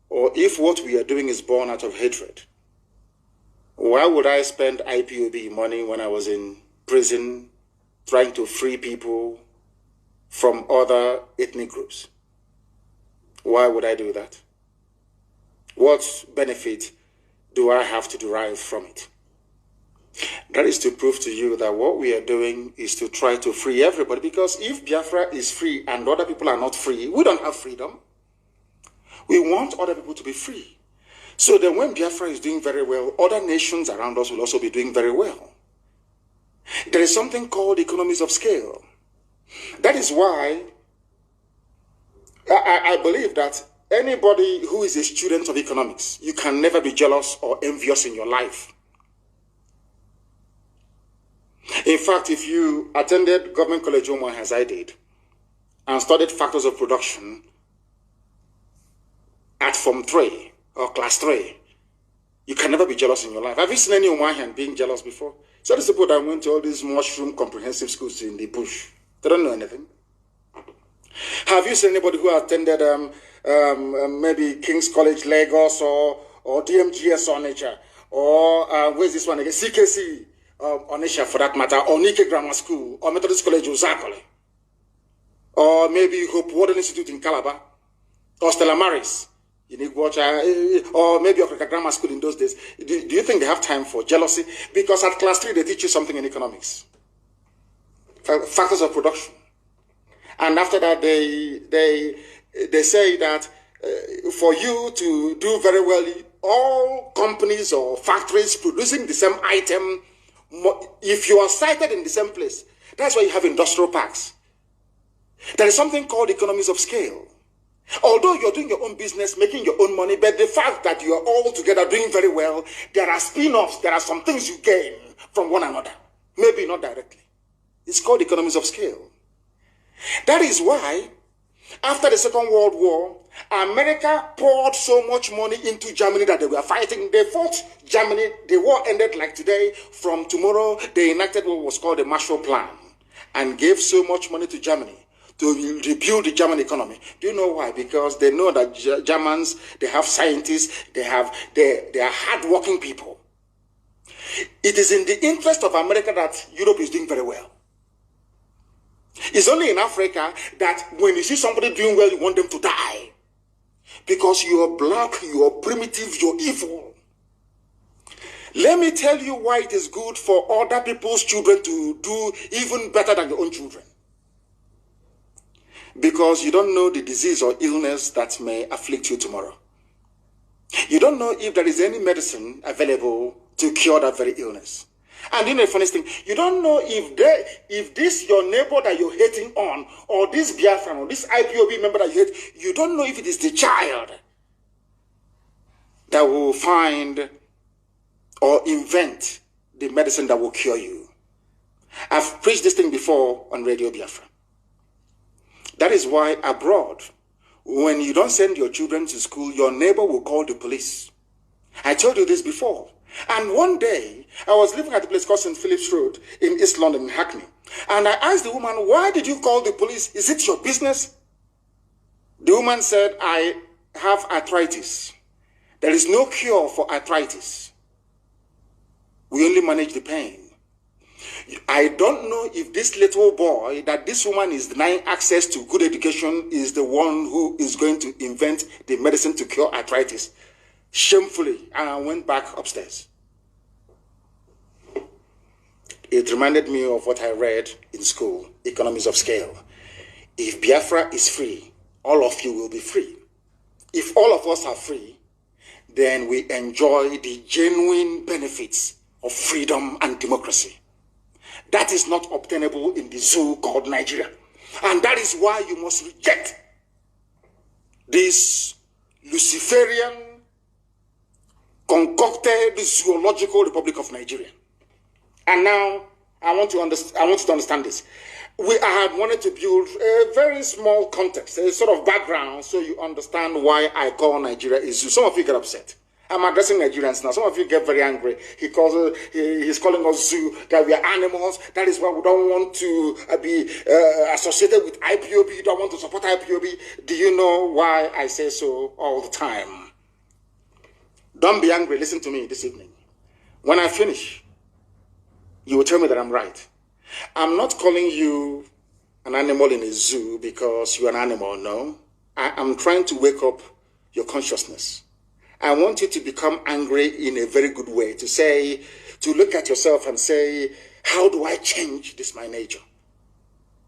or if what we are doing is born out of hatred, why would I spend IPOB money when I was in prison trying to free people from other ethnic groups? Why would I do that? What benefit do I have to derive from it? That is to prove to you that what we are doing is to try to free everybody. Because if Biafra is free and other people are not free, we don't have freedom. We want other people to be free. So then when Biafra is doing very well, other nations around us will also be doing very well. There is something called economies of scale. That is why I believe that anybody who is a student of economics, you can never be jealous or envious in your life. In fact, if you attended Government College Omar as I did and studied factors of production at Form 3 or Class 3, you can never be jealous in your life. Have you seen any Omahian being jealous before? So these people that went to all these mushroom comprehensive schools in the bush, they don't know anything. Have you seen anybody who attended maybe King's College Lagos or DMGS Onitsha or where's this one again? CKC Onitsha for that matter, or Nike Grammar School or Methodist College Uzakole, or maybe Hope Warden Institute in Calabar or Stella Maris in Iguacha, or maybe Africa Grammar School in those days. Do you think they have time for jealousy? Because at Class 3 they teach you something in economics, factors of production. And after that, they say that for you to do very well, all companies or factories producing the same item, if you are sited in the same place, that's why you have industrial parks. There is something called economies of scale. Although you're doing your own business, making your own money, but the fact that you are all together doing very well, there are spin-offs, there are some things you gain from one another. Maybe not directly. It's called economies of scale. That is why, after the Second World War, America poured so much money into Germany that they were fighting. They fought Germany. The war ended like today. From tomorrow, they enacted what was called the Marshall Plan and gave so much money to Germany to rebuild the German economy. Do you know why? Because they know that Germans, they have scientists, they are hardworking people. It is in the interest of America that Europe is doing very well. It's only in Africa that when you see somebody doing well, you want them to die. Because you are black, you are primitive, you're evil. Let me tell you why it is good for other people's children to do even better than your own children. Because you don't know the disease or illness that may afflict you tomorrow. You don't know if there is any medicine available to cure that very illness. And you know the funniest thing, you don't know if this your neighbor that you're hating on, or this Biafran, or this IPOB member that you hate, you don't know if it is the child that will find or invent the medicine that will cure you. I've preached this thing before on Radio Biafra. That is why abroad, when you don't send your children to school, your neighbor will call the police. I told you this before. And one day, I was living at a place called St. Philip's Road in East London, in Hackney. And I asked the woman, why did you call the police? Is it your business? The woman said, I have arthritis. There is no cure for arthritis. We only manage the pain. I don't know if this little boy that this woman is denying access to good education is the one who is going to invent the medicine to cure arthritis. Shamefully, and I went back upstairs. It reminded me of what I read in school, economies of scale. If Biafra is free, all of you will be free. If all of us are free, then we enjoy the genuine benefits of freedom and democracy. That is not obtainable in the zoo called Nigeria. And that is why you must reject this Luciferian, concocted zoological Republic of Nigeria. And now, I want you to understand this. I had wanted to build a very small context, a sort of background, so you understand why I call Nigeria a zoo. Some of you get upset. I'm addressing Nigerians now. Some of you get very angry. He's calling us zoo, that we are animals. That is why we don't want to be associated with IPOB. You don't want to support IPOB. Do you know why I say so all the time? Don't be angry. Listen to me this evening. When I finish, you will tell me that I'm right. I'm not calling you an animal in a zoo because you're an animal, no. I'm trying to wake up your consciousness. I want you to become angry in a very good way, to say, to look at yourself and say, how do I change this my nature?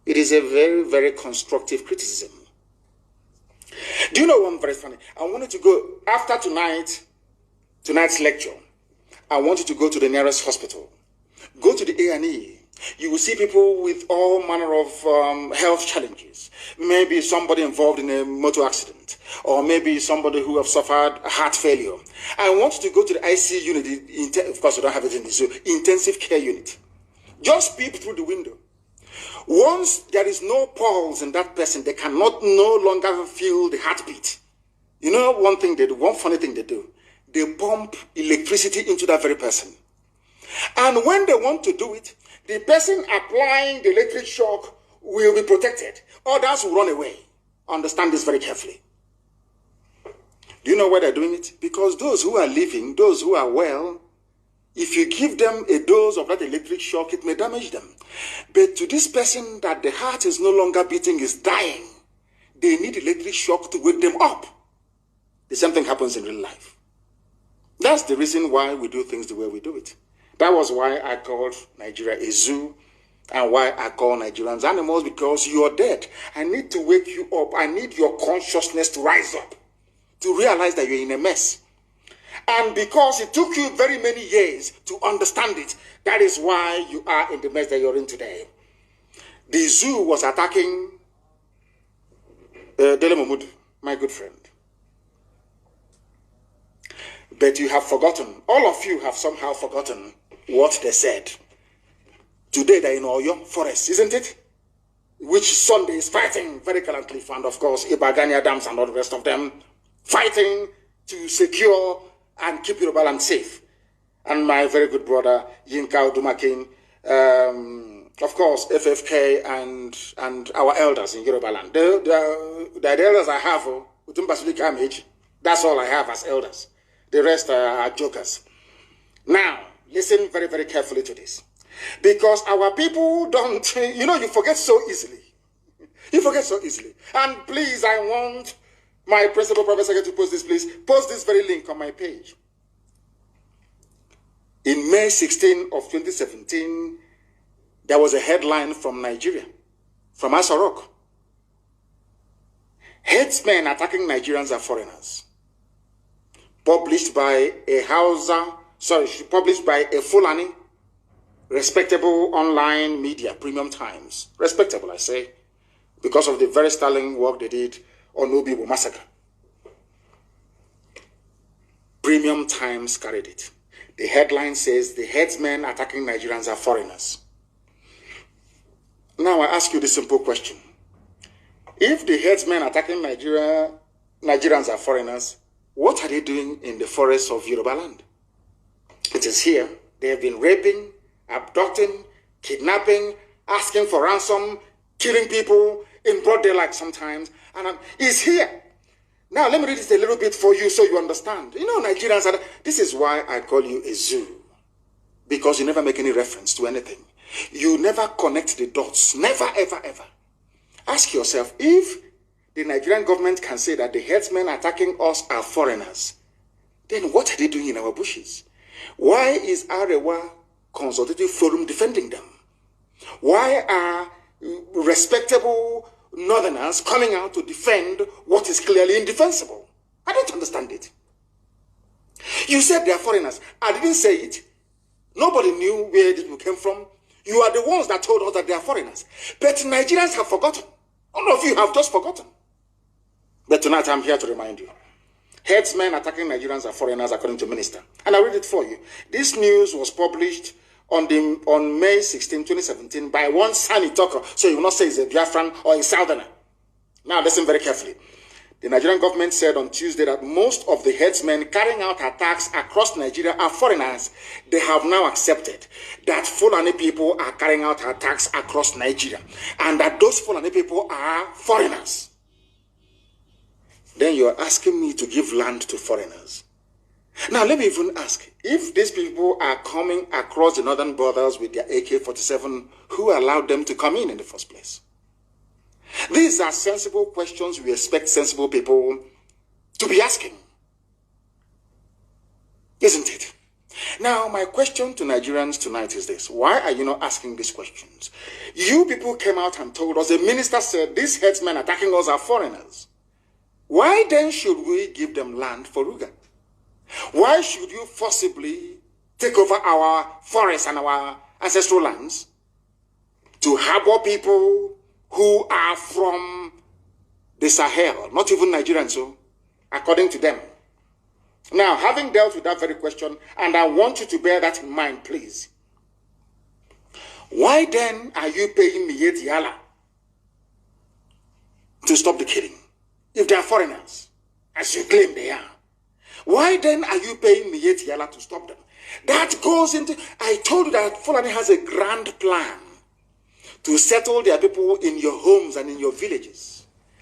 It is a very, very constructive criticism. Do you know one very funny? I wanted to go, after tonight's lecture, I want you to go to the nearest hospital. Go to the A&E. You will see people with all manner of health challenges. Maybe somebody involved in a motor accident, or maybe somebody who have suffered heart failure. I want you to go to the IC unit. Of course, we don't have it in this, so intensive care unit. Just peep through the window. Once there is no pulse in that person, they cannot no longer feel the heartbeat. You know one thing they do, one funny thing they do? They pump electricity into that very person. And when they want to do it, the person applying the electric shock will be protected. Others will run away. Understand this very carefully. Do you know why they're doing it? Because those who are living, those who are well, if you give them a dose of that electric shock, it may damage them. But to this person that the heart is no longer beating, is dying, they need electric shock to wake them up. The same thing happens in real life. That's the reason why we do things the way we do it. That was why I called Nigeria a zoo, and why I call Nigerians animals, because you are dead. I need to wake you up. I need your consciousness to rise up, to realize that you're in a mess. And because it took you very many years to understand it, that is why you are in the mess that you're in today. The zoo was attacking Dele Momodu, my good friend. But you have forgotten, all of you have somehow forgotten what they said. Today they're in Oyo Forest, isn't it? Which Sunday is fighting very gallantly, and of course, Ibagania dams and all the rest of them, fighting to secure and keep Yoruba land safe. And my very good brother, Yinka Odumakin, of course, FFK and our elders in Yoruba land. The elders I have, that's all I have as elders. The rest are jokers. Now, listen very, very carefully to this. Because our people don't, you know, you forget so easily. You forget so easily. And please, I want my principal professor to post this, please. Post this very link on my page. In May 16 of 2017, there was a headline from Nigeria, from Asarok. Headsmen attacking Nigerians are foreigners. Published by a published by a Fulani, respectable online media, Premium Times. Respectable, I say, because of the very sterling work they did on Obibo massacre. Premium Times carried it. The headline says, the headsmen attacking Nigerians are foreigners. Now I ask you this simple question. If the headsmen attacking Nigerians are foreigners, what are they doing in the forests of Yoruba land? It is here. They have been raping, abducting, kidnapping, asking for ransom, killing people in broad daylight sometimes. And it's here. Now, let me read this a little bit for you so you understand. You know, Nigerians are... This is why I call you a zoo. Because you never make any reference to anything. You never connect the dots. Never, ever, ever. Ask yourself, if the Nigerian government can say that the headsmen attacking us are foreigners, then what are they doing in our bushes? Why is Arewa Consultative Forum defending them? Why are respectable northerners coming out to defend what is clearly indefensible? I don't understand it. You said they are foreigners. I didn't say it. Nobody knew where these people came from. You are the ones that told us that they are foreigners. But Nigerians have forgotten. All of you have just forgotten. But tonight I'm here to remind you. Headsmen attacking Nigerians are foreigners, according to Minister. And I'll read it for you. This news was published on May 16, 2017 by one Sani Talker. So you will not say it's a Biafran or a Southerner. Now listen very carefully. The Nigerian government said on Tuesday that most of the headsmen carrying out attacks across Nigeria are foreigners. They have now accepted that Fulani people are carrying out attacks across Nigeria and that those Fulani people are foreigners. Then you are asking me to give land to foreigners. Now let me even ask, if these people are coming across the northern borders with their AK-47, who allowed them to come in the first place? These are sensible questions we expect sensible people to be asking. Isn't it? Now, my question to Nigerians tonight is this. Why are you not asking these questions? You people came out and told us, the minister said, these headsmen attacking us are foreigners. Why then should we give them land for Ruga? Why should you forcibly take over our forests and our ancestral lands to harbor people who are from the Sahel, not even Nigerians, so according to them? Now, having dealt with that very question, and I want you to bear that in mind, please. Why then are you paying Miyetti Allah to stop the killing? If they are foreigners, as you claim they are, why then are you paying Miyetti Allah to stop them? That goes into, I told you that Fulani has a grand plan to settle their people in your homes and in your villages.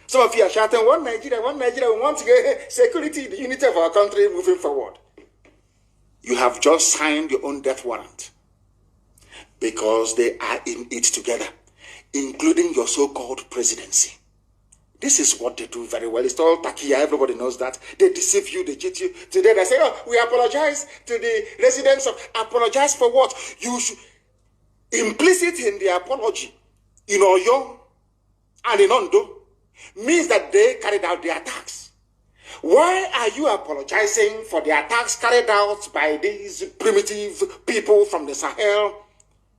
Some of you are shouting, one Nigeria, we want to get security, the unity of our country moving forward. You have just signed your own death warrant because they are in it together, including your so-called presidency. This is what they do very well. It's all takia. Everybody knows that. They deceive you, they cheat you. Today they say, oh, we apologize to the residents of... Apologize for what? You should... Implicit in the apology, in Oyo and in Ondo, means that they carried out the attacks. Why are you apologizing for the attacks carried out by these primitive people from the Sahel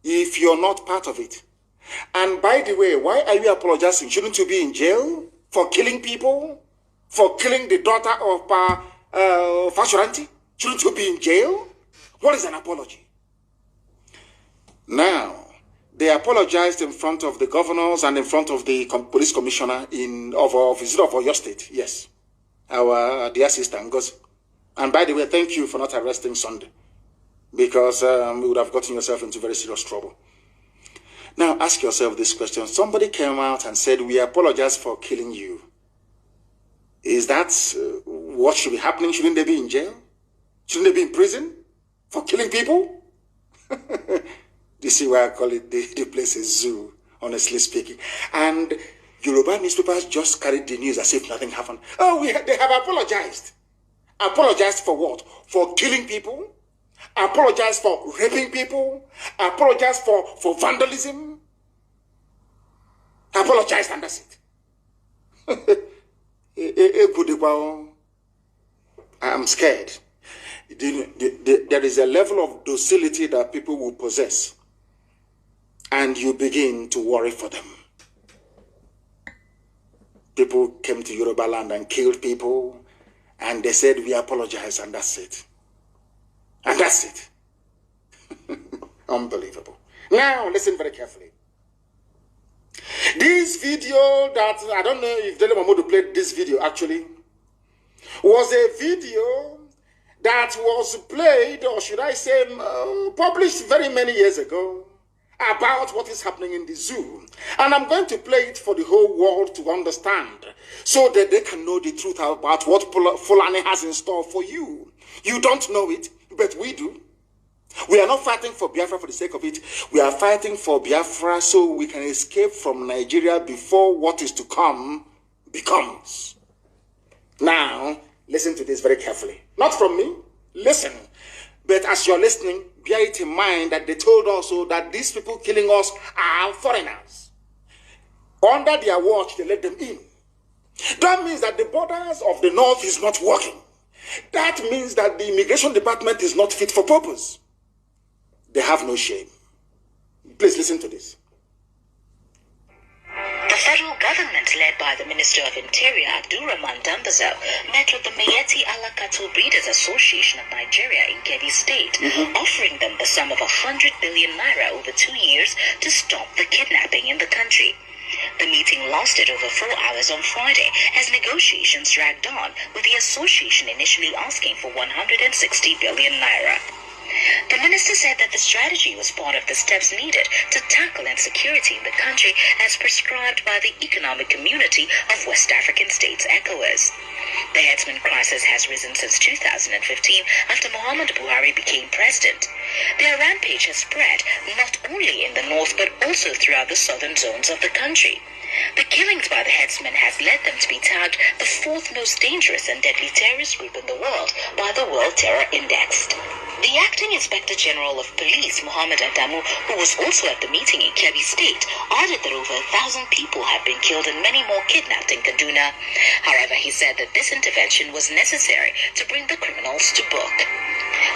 if you're not part of it? And by the way, why are you apologizing? Shouldn't you be in jail for killing people? For killing the daughter of Fashuranti? Shouldn't you be in jail? What is an apology? Now, they apologized in front of the governors and in front of the police commissioner of your state. Yes, our dear sister Ngozi. And by the way, thank you for not arresting Sunday, because you would have gotten yourself into very serious trouble. Now, ask yourself this question. Somebody came out and said, we apologize for killing you. Is that what should be happening? Shouldn't they be in jail? Shouldn't they be in prison for killing people? You see why I call it the place is zoo, honestly speaking. And Yoruba newspapers just carried the news as if nothing happened. Oh, they have apologized. Apologized for what? For killing people? Apologized for raping people? Apologized for vandalism? Apologized and that's it. I'm scared. There is a level of docility that people will possess, and you begin to worry for them. People came to Yoruba land and killed people, and they said, we apologize, and that's it. And that's it. Unbelievable. Now, listen very carefully. This video that, I don't know if Dele Mamodu played this video actually, was a video that was played, or should I say, published very many years ago, about what is happening in the zoo. And I'm going to play it for the whole world to understand, so that they can know the truth about what Fulani has in store for you. You don't know it, but we do. We are not fighting for Biafra for the sake of it. We are fighting for Biafra so we can escape from Nigeria before what is to come becomes. Now, listen to this very carefully. Not from me, listen. But as you're listening, bear it in mind that they told also that these people killing us are foreigners. Under their watch, they let them in. That means that the borders of the north is not working. That means that the immigration department is not fit for purpose. They have no shame. Please listen to this. The federal government, led by the Minister of Interior, Abdurrahman Dambazo, met with the Miyetti Allah Cattle Breeders Association of Nigeria in Kebbi State, offering them the sum of 100 billion naira over 2 years to stop the kidnapping in the country. The meeting lasted over 4 hours on Friday as negotiations dragged on, with the association initially asking for 160 billion naira. The minister said that the strategy was part of the steps needed to tackle insecurity in the country as prescribed by the Economic Community of West African States, ECOWAS. The headsman crisis has risen since 2015 after Muhammadu Buhari became president. Their rampage has spread not only in the north but also throughout the southern zones of the country. The killings by the headsmen has led them to be tagged the fourth most dangerous and deadly terrorist group in the world by the World Terror Index. The acting Inspector General of Police, Muhammad Adamu, who was also at the meeting in Kebbi State, added that over 1,000 people have been killed and many more kidnapped in Kaduna. However, he said that this intervention was necessary to bring the criminals to book.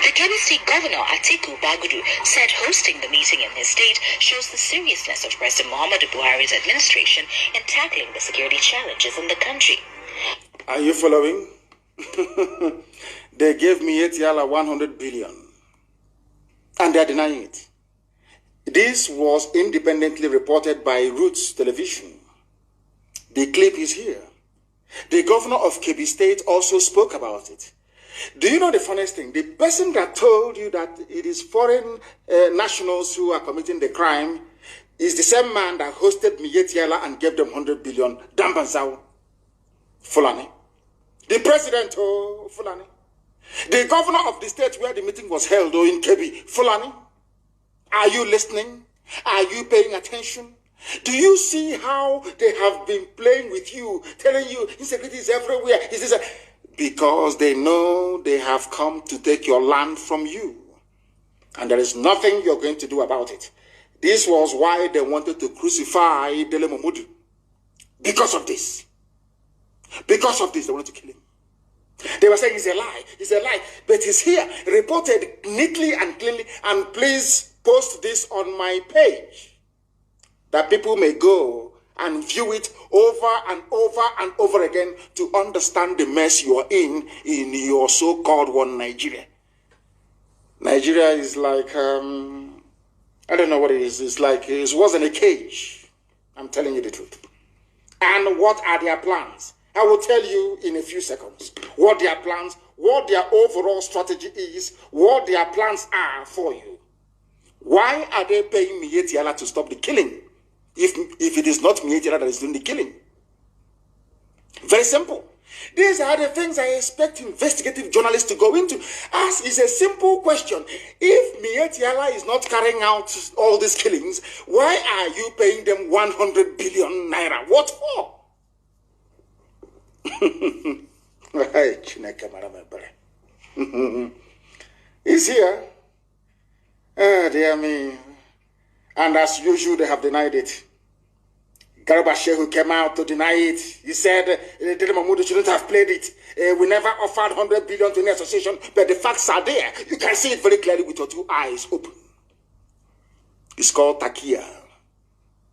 The Kebbi State Governor, Atiku Bagudu, said hosting the meeting in his state shows the seriousness of President Muhammadu Buhari's administration in tackling the security challenges in the country. Are you following? They gave me Etiala 100 billion and they are denying it. This was independently reported by Roots Television. The clip is here. The governor of Kebbi State also spoke about it. Do you know the funniest thing? The person that told you that it is foreign nationals who are committing the crime is the same man that hosted Mietiala and gave them 100 billion, Dambanzao Fulani. The president, Fulani. The governor of the state where the meeting was held, in Kebbi, Fulani. Are you listening? Are you paying attention? Do you see how they have been playing with you, telling you insecurity is everywhere? Because they know they have come to take your land from you. And there is nothing you're going to do about it. This was why they wanted to crucify Dele Momodu. Because of this. Because of this, they wanted to kill him. They were saying it's a lie. It's a lie. But it's here, reported neatly and cleanly. And please post this on my page, that people may go and view it over and over and over again to understand the mess you are in your so-called one Nigeria. Nigeria is like, I don't know what it is. It's like it was in a cage. I'm telling you the truth. And what are their plans? I will tell you in a few seconds what their plans, what their overall strategy is, what their plans are for you. Why are they paying Mietiala to stop the killing if it is not Mietiala that is doing the killing? Very simple. These are the things I expect investigative journalists to go into. Ask is a simple question. If Mietiala is not carrying out all these killings, why are you paying them 100 billion naira? What for? He's here. Dear me. And as usual, they have denied it. Garba Shehu came out to deny it. He said Dele Momodu shouldn't have played it. We never offered 100 billion to any association, but the facts are there. You can see it very clearly with your two eyes open. It's called Takia,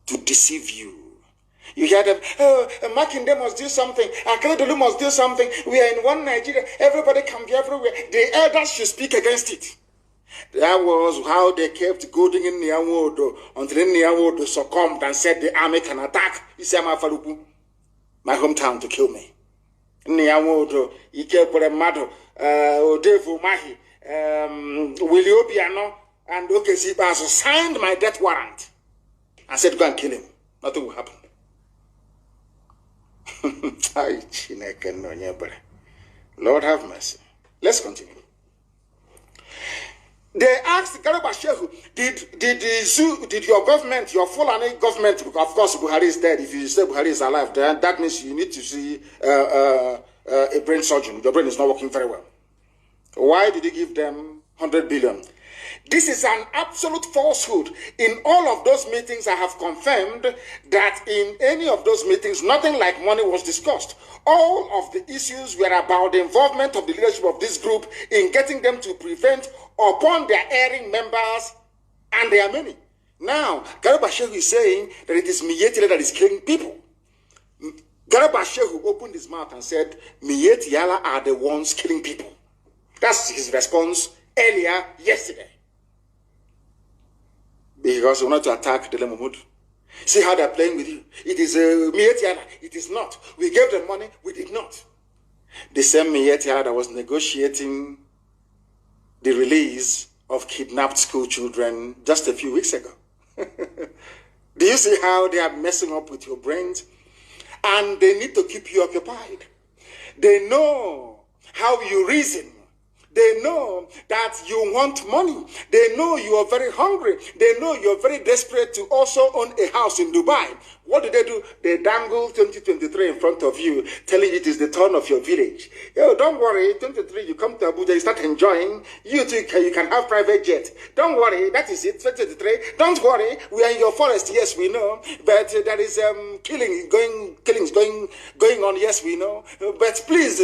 to deceive you. You hear them, Makinde must do something, Akeredolu must do something. We are in one Nigeria, everybody can be everywhere. The elders should speak against it. That was how they kept goading in Niawodo until Niawodo succumbed and said the army can attack Isama Falupu, my hometown, to kill me. Niawodo, Ike Poremado, Odevu Mahi, Willie Obiano, and Okesiba signed my death warrant. I said, go and kill him. Nothing will happen. Lord have mercy. Let's continue. They asked Garba Shehu, did your government, your Fulani government, of course Buhari is dead. If you say Buhari is alive, then that means you need to see a brain surgeon. Your brain is not working very well. Why did you give them 100 billion? This is an absolute falsehood. In all of those meetings, I have confirmed that in any of those meetings, nothing like money was discussed. All of the issues were about the involvement of the leadership of this group in getting them to prevent upon their erring members, and there are many. Now, Garba Shehu is saying that it is Mietiala that is killing people. Garba Shehu opened his mouth and said, Mietiala are the ones killing people. That's his response earlier yesterday. Because we want to attack Dele Momodu. See how they're playing with you. It is Mietiala. It is not. We gave them money. We did not. The same Mietiala that was negotiating the release of kidnapped school children just a few weeks ago. Do you see how they are messing up with your brains? And they need to keep you occupied. They know how you reason. They know that you want money. They know you are very hungry. They know you're very desperate to also own a house in Dubai. What do? They dangle 2023 in front of you, telling you it is the turn of your village. Yo, don't worry, 2023, you come to Abuja, you start enjoying. You too, you can have private jet. Don't worry, that is it, 2023. Don't worry, we are in your forest, yes, we know. But there is killings going on, yes, we know. But please,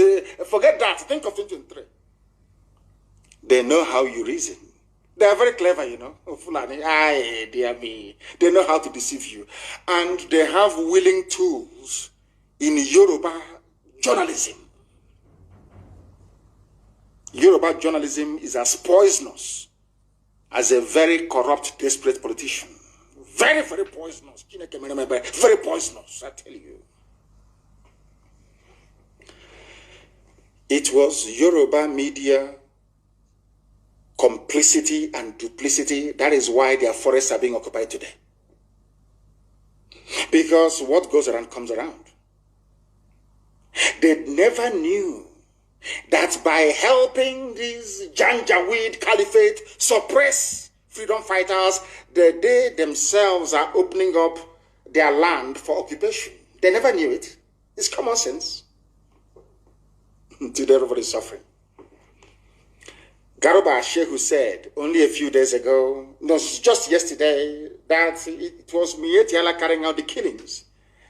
forget that. Think of 2023. They know how you reason. They are very clever, you know. Fulani, aye, dear me. They know how to deceive you. And they have willing tools in Yoruba journalism. Yoruba journalism is as poisonous as a very corrupt, desperate politician. Very, very poisonous. Very poisonous, I tell you. It was Yoruba media complicity and duplicity. That is why their forests are being occupied today. Because what goes around comes around. They never knew that by helping these Janjaweed Caliphate suppress freedom fighters, they themselves are opening up their land for occupation. They never knew it. It's common sense. Today everybody is suffering. Garuba Shehu said only a few days ago, no, just yesterday, that it was Miyetti Allah carrying out the killings.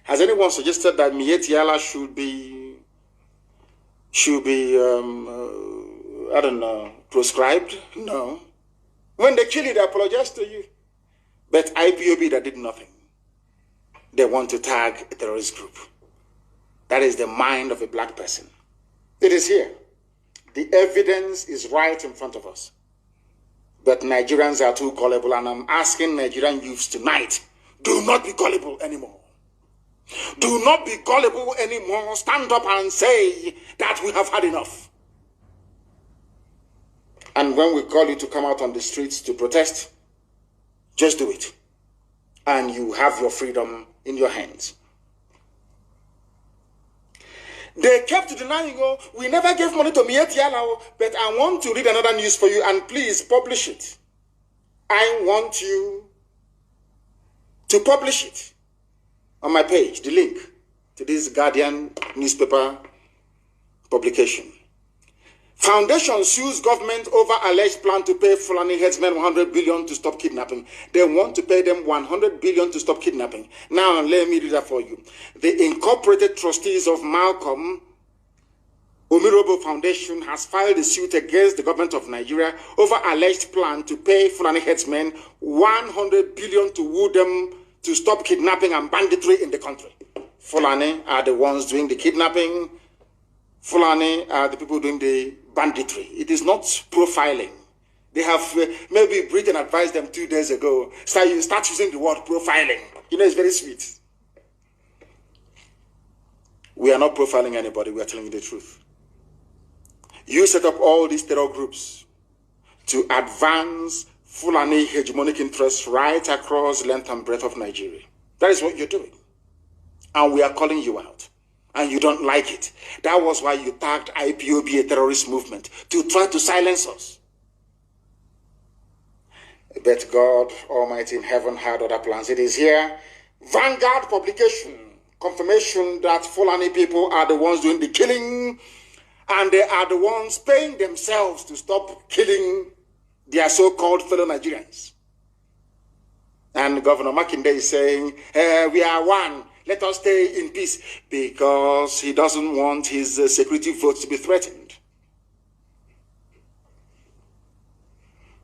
Has anyone suggested that Miyetti Allah should be I don't know, proscribed? No. When they kill you, they apologize to you. But IPOB that did nothing. They want to tag a terrorist group. That is the mind of a black person. It is here. The evidence is right in front of us. But Nigerians are too gullible, and I'm asking Nigerian youths tonight, do not be gullible anymore. Do not be gullible anymore. Stand up and say that we have had enough. And when we call you to come out on the streets to protest, just do it. And you have your freedom in your hands. They kept denying, oh, we never gave money to Miyetti Allah, but I want to read another news for you, and please publish it. I want you to publish it on my page, the link to this Guardian newspaper publication. Foundation sues government over alleged plan to pay Fulani headsmen 100 billion to stop kidnapping. They want to pay them 100 billion to stop kidnapping. Now, let me read that for you. The incorporated trustees of Malcolm Omirobo Foundation has filed a suit against the government of Nigeria over alleged plan to pay Fulani headsmen 100 billion to woo them to stop kidnapping and banditry in the country. Fulani are the ones doing the kidnapping. Fulani are the people doing the banditry. It is not profiling. They have maybe Britain advised them 2 days ago. Start using the word profiling. You know, it's very sweet. We are not profiling anybody. We are telling you the truth. You set up all these terror groups to advance Fulani hegemonic interests right across the length and breadth of Nigeria. That is what you're doing. And we are calling you out. And you don't like it. That was why you tagged IPOB a terrorist movement, to try to silence us. But God Almighty in heaven had other plans. It is here. Vanguard publication. Confirmation that Fulani people are the ones doing the killing, and they are the ones paying themselves to stop killing their so-called fellow Nigerians. And Governor Makinde is saying, we are one. Let us stay in peace, because he doesn't want his security votes to be threatened.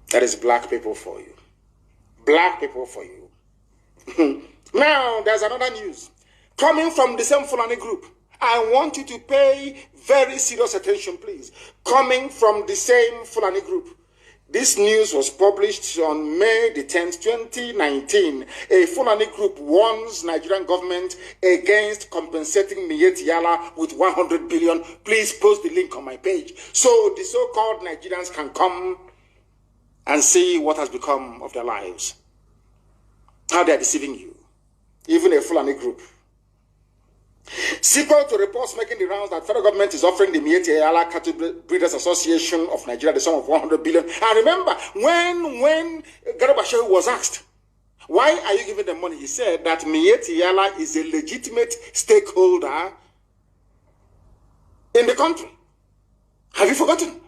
That is black people for you. Black people for you. Now, there's another news. Coming from the same Fulani group. I want you to pay very serious attention, please. Coming from the same Fulani group. This news was published on May the 10th, 2019. A Fulani group warns Nigerian government against compensating Miyetti Allah with 100 billion. Please post the link on my page so the so-called Nigerians can come and see what has become of their lives. How they are deceiving you. Even a Fulani group. Sequel to reports making the rounds that federal government is offering the Miyetti Ala Cattle Breeders Association of Nigeria the sum of 100 billion. And remember, when Garba Shehu was asked, why are you giving them money? He said that Miyetti Ala is a legitimate stakeholder in the country. Have you forgotten?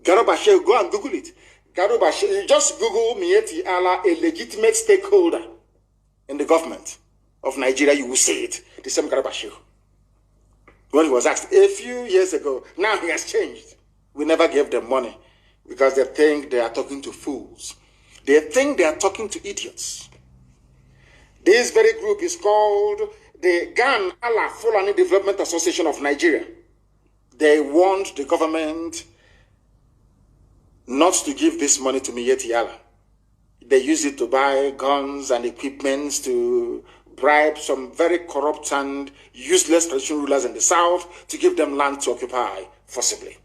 Garba Shehu, go and Google it. Garba Shehu, just Google Miyetti Ala, a legitimate stakeholder in the government of Nigeria, you will see it. The same Garba Shehu. When he was asked a few years ago, now he has changed. We never gave them money because they think they are talking to fools. They think they are talking to idiots. This very group is called the Gan Allah Fulani Development Association of Nigeria. They want the government not to give this money to Miyetti Allah. They use it to buy guns and equipment to bribe some very corrupt and useless traditional rulers in the south to give them land to occupy forcibly.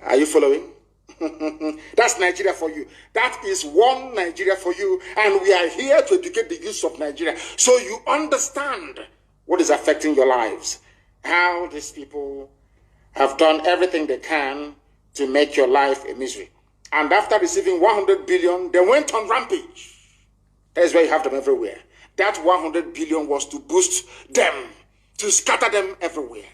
Are you following? That's Nigeria for you. That is one Nigeria for you, and we are here to educate the youth of Nigeria so you understand what is affecting your lives, how these people have done everything they can to make your life a misery. And after receiving 100 billion, they went on rampage. That's why you have them everywhere. That 100 billion was to boost them, to scatter them everywhere.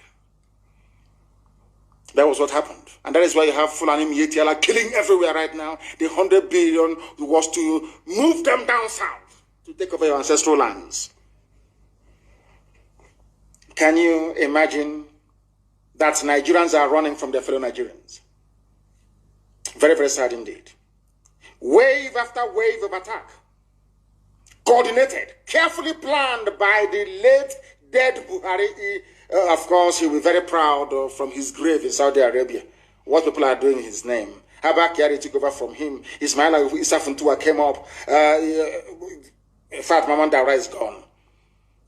That was what happened. And that is why you have Fulani Miyetti Allah killing everywhere right now. The 100 billion was to move them down south, to take over your ancestral lands. Can you imagine that Nigerians are running from their fellow Nigerians? Very, very sad indeed. Wave after wave of attack. Coordinated, carefully planned by the late dead Buhari. Of course, he'll be very proud from his grave in Saudi Arabia. What people are doing in his name. Habak Yari took over from him. Ismaila Isafuntua came up. In fact, Maman Dara is gone.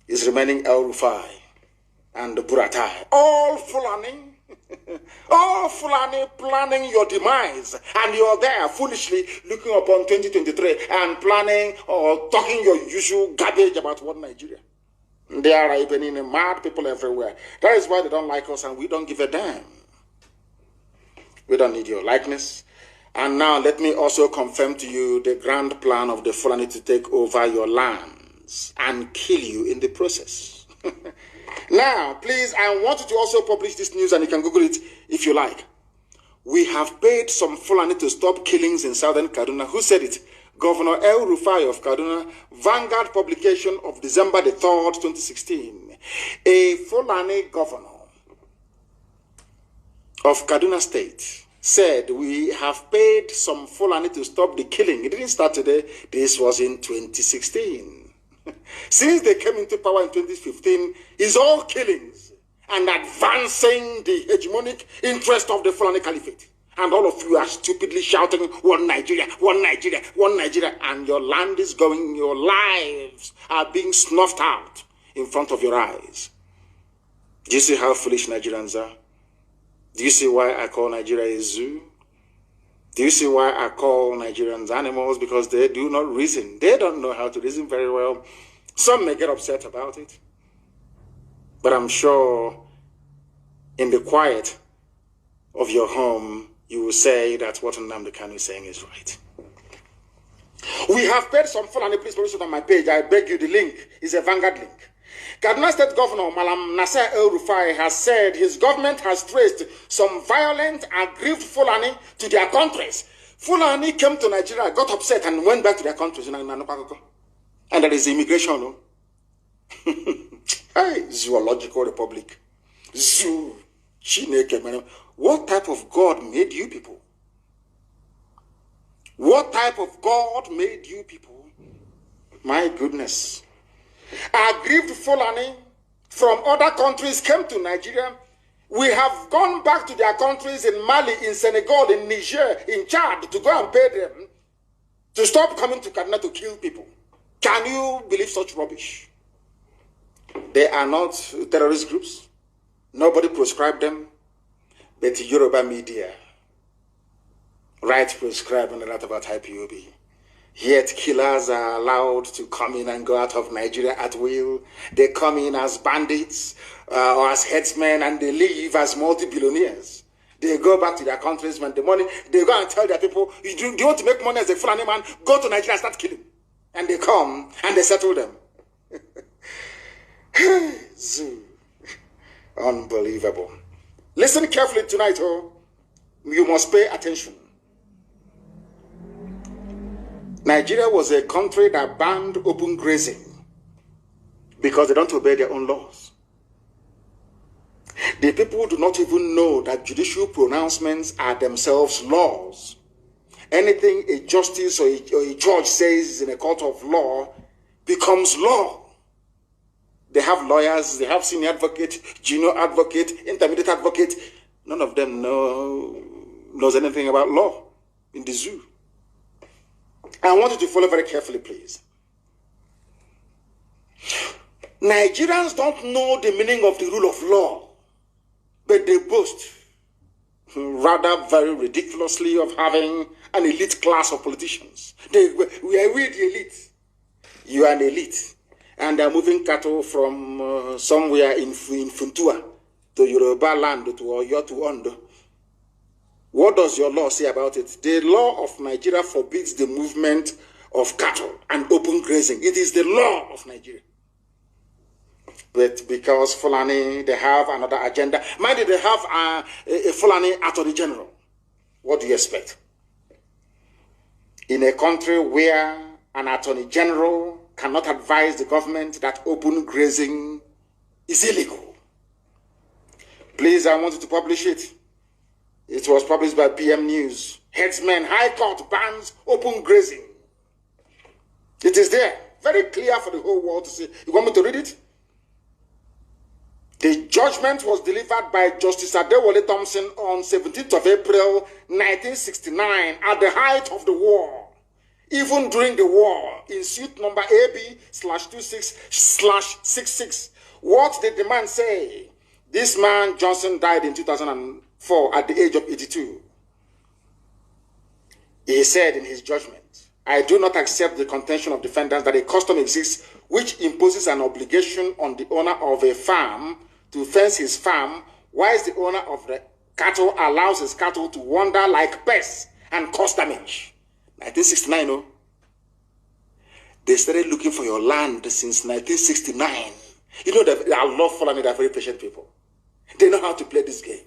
Is remaining El Rufai and Buratai. All Fulani. All Fulani planning your demise, and you're there foolishly looking upon 2023 and planning or talking your usual garbage about one Nigeria. There are even mad people everywhere. That is why they don't like us, and we don't give a damn. We don't need your likeness. And now let me also confirm to you the grand plan of the Fulani to take over your lands and kill you in the process. Now, please, I want you to also publish this news, and you can Google it if you like. We have paid some Fulani to stop killings in southern Kaduna. Who said it? Governor El Rufai of Kaduna, Vanguard publication of December the 3rd, 2016. A Fulani governor of Kaduna State said we have paid some Fulani to stop the killing. It didn't start today. This was in 2016. Since they came into power in 2015, it's all killings and advancing the hegemonic interest of the Fulani Caliphate. And all of you are stupidly shouting, one Nigeria, one Nigeria, one Nigeria. And your land is going, your lives are being snuffed out in front of your eyes. Do you see how foolish Nigerians are? Do you see why I call Nigeria a zoo? Do you see why I call Nigerians animals? Because they do not reason. They don't know how to reason very well. Some may get upset about it. But I'm sure in the quiet of your home, you will say that what Nnamdi Kanu is saying is right. We have paid some Fulani, please post it on my page. I beg you, the link is a Vanguard link. Kaduna State Governor Malam Nasser El Rufai has said his government has traced some violent, aggrieved Fulani to their countries. Fulani came to Nigeria, got upset, and went back to their countries. And there is immigration. No? Hey, zoological republic. Zoo. What type of God made you people? What type of God made you people? My goodness. Aggrieved Fulani from other countries came to Nigeria. We have gone back to their countries in Mali, in Senegal, in Niger, in Chad to go and pay them to stop coming to Kaduna to kill people. Can you believe such rubbish? They are not terrorist groups. Nobody prescribed them. But Yoruba media, right, prescribe and a lot about IPOB. Yet killers are allowed to come in and go out of Nigeria at will. They come in as bandits or as headsmen, and they leave as multi-billionaires. They go back to their countries when the money, they go and tell their people, do you want to make money as a Fulani man? Go to Nigeria and start killing. And they come and they settle them. Zoo. Unbelievable. Listen carefully tonight, oh. You must pay attention. Nigeria was a country that banned open grazing because they don't obey their own laws. The people do not even know that judicial pronouncements are themselves laws. Anything a justice or a judge says in a court of law becomes law. They have lawyers, they have senior advocate, junior advocate, intermediate advocate. None of them knows anything about law in the zoo. I want you to follow very carefully, please. Nigerians don't know the meaning of the rule of law, but they boast, rather very ridiculously, of having an elite class of politicians. We are the elite. You are an elite. And they're moving cattle from somewhere in Funtua to Yoruba land, to Oyo, to Ondo. What does your law say about it? The law of Nigeria forbids the movement of cattle and open grazing. It is the law of Nigeria. But because Fulani, they have another agenda. Mind you, they have a Fulani Attorney General. What do you expect? In a country where an Attorney General cannot advise the government that open grazing is illegal. Please, I want you to publish it. It was published by PM News. Headsman, High Court bans open grazing. It is there. Very clear for the whole world to see. You want me to read it? The judgment was delivered by Justice Adewale Thompson on 17th of April, 1969, at the height of the war. Even during the war, in suit number AB/26/66, what did the man say? This man, Johnson, died in 2004 at the age of 82. He said in his judgment, I do not accept the contention of defendants that a custom exists which imposes an obligation on the owner of a farm to fence his farm, whilst the owner of the cattle allows his cattle to wander like pests and cause damage. 1969, no? They started looking for your land since 1969. You know that I love Fulani, they are very patient people. They know how to play this game.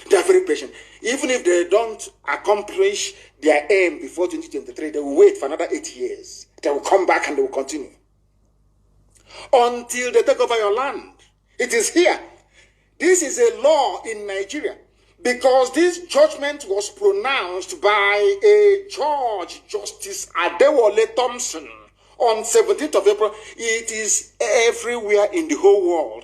They are very patient. Even if they don't accomplish their aim before 2023, they will wait for another 8 years. They will come back and they will continue. Until they take over your land. It is here. This is a law in Nigeria. Because this judgment was pronounced by a judge, Justice Adewale Thompson, on 17th of April. It is everywhere in the whole world.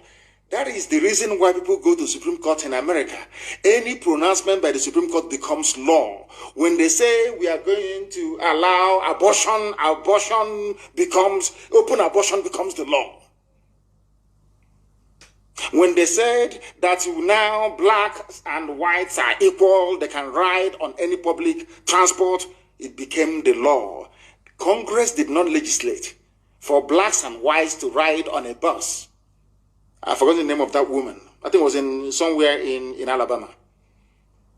That is the reason why people go to Supreme Court in America. Any pronouncement by the Supreme Court becomes law. When they say we are going to allow abortion, open abortion becomes the law. When they said that now blacks and whites are equal, they can ride on any public transport, it became the law. Congress did not legislate for blacks and whites to ride on a bus. I forgot the name of that woman. I think it was somewhere in Alabama.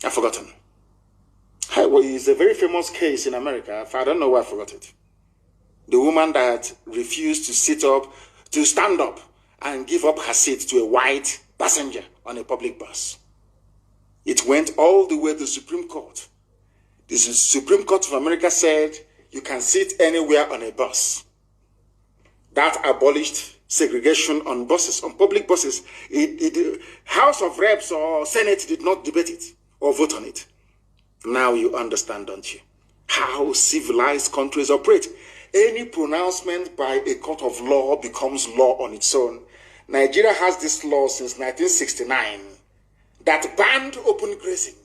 I've forgotten. It's a very famous case in America. I don't know why I forgot it. The woman that refused to stand up and give up her seat to a white passenger on a public bus. It went all the way to the Supreme Court. The Supreme Court of America said you can sit anywhere on a bus. That abolished segregation on buses, on public buses. House of Reps or Senate did not debate it or vote on it. Now you understand, don't you, how civilized countries operate. Any pronouncement by a court of law becomes law on its own. Nigeria has this law since 1969 that banned open grazing.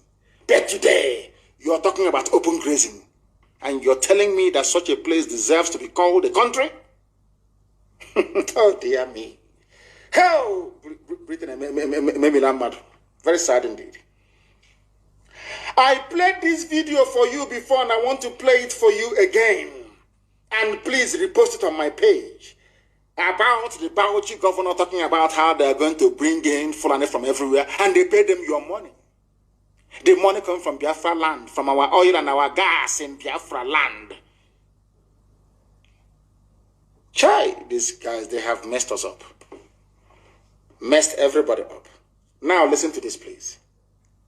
But today, you are talking about open grazing. And you're telling me that such a place deserves to be called a country? Oh, dear me. Hell, Britain made me mad. Very sad indeed. I played this video for you before and I want to play it for you again. and please repost it on my page, about the Bauchi governor talking about how they are going to bring in Fulani from everywhere, and they pay them your money. The money comes from Biafra land, from our oil and our gas in Biafra land. Chai, these guys, they have messed us up. Messed everybody up. Now listen to this, please.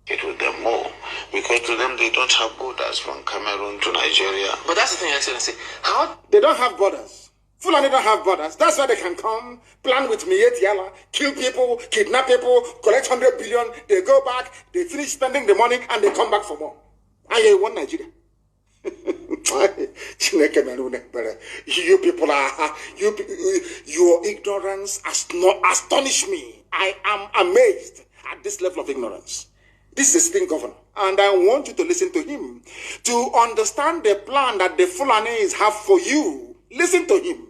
It with them more, because to them they don't have borders from Cameroon to Nigeria. But that's the thing, Excellency. How? They don't have borders. Fulani don't have borders. That's why they can come, plan with Mietiala, kill people, kidnap people, collect 100 billion. They go back, they finish spending the money, and they come back for more. And you want Nigeria. You people are, your ignorance astonish me. I am amazed at this level of ignorance. This is a sitting governor, and I want you to listen to him to understand the plan that the Fulanis have for you. Listen to him.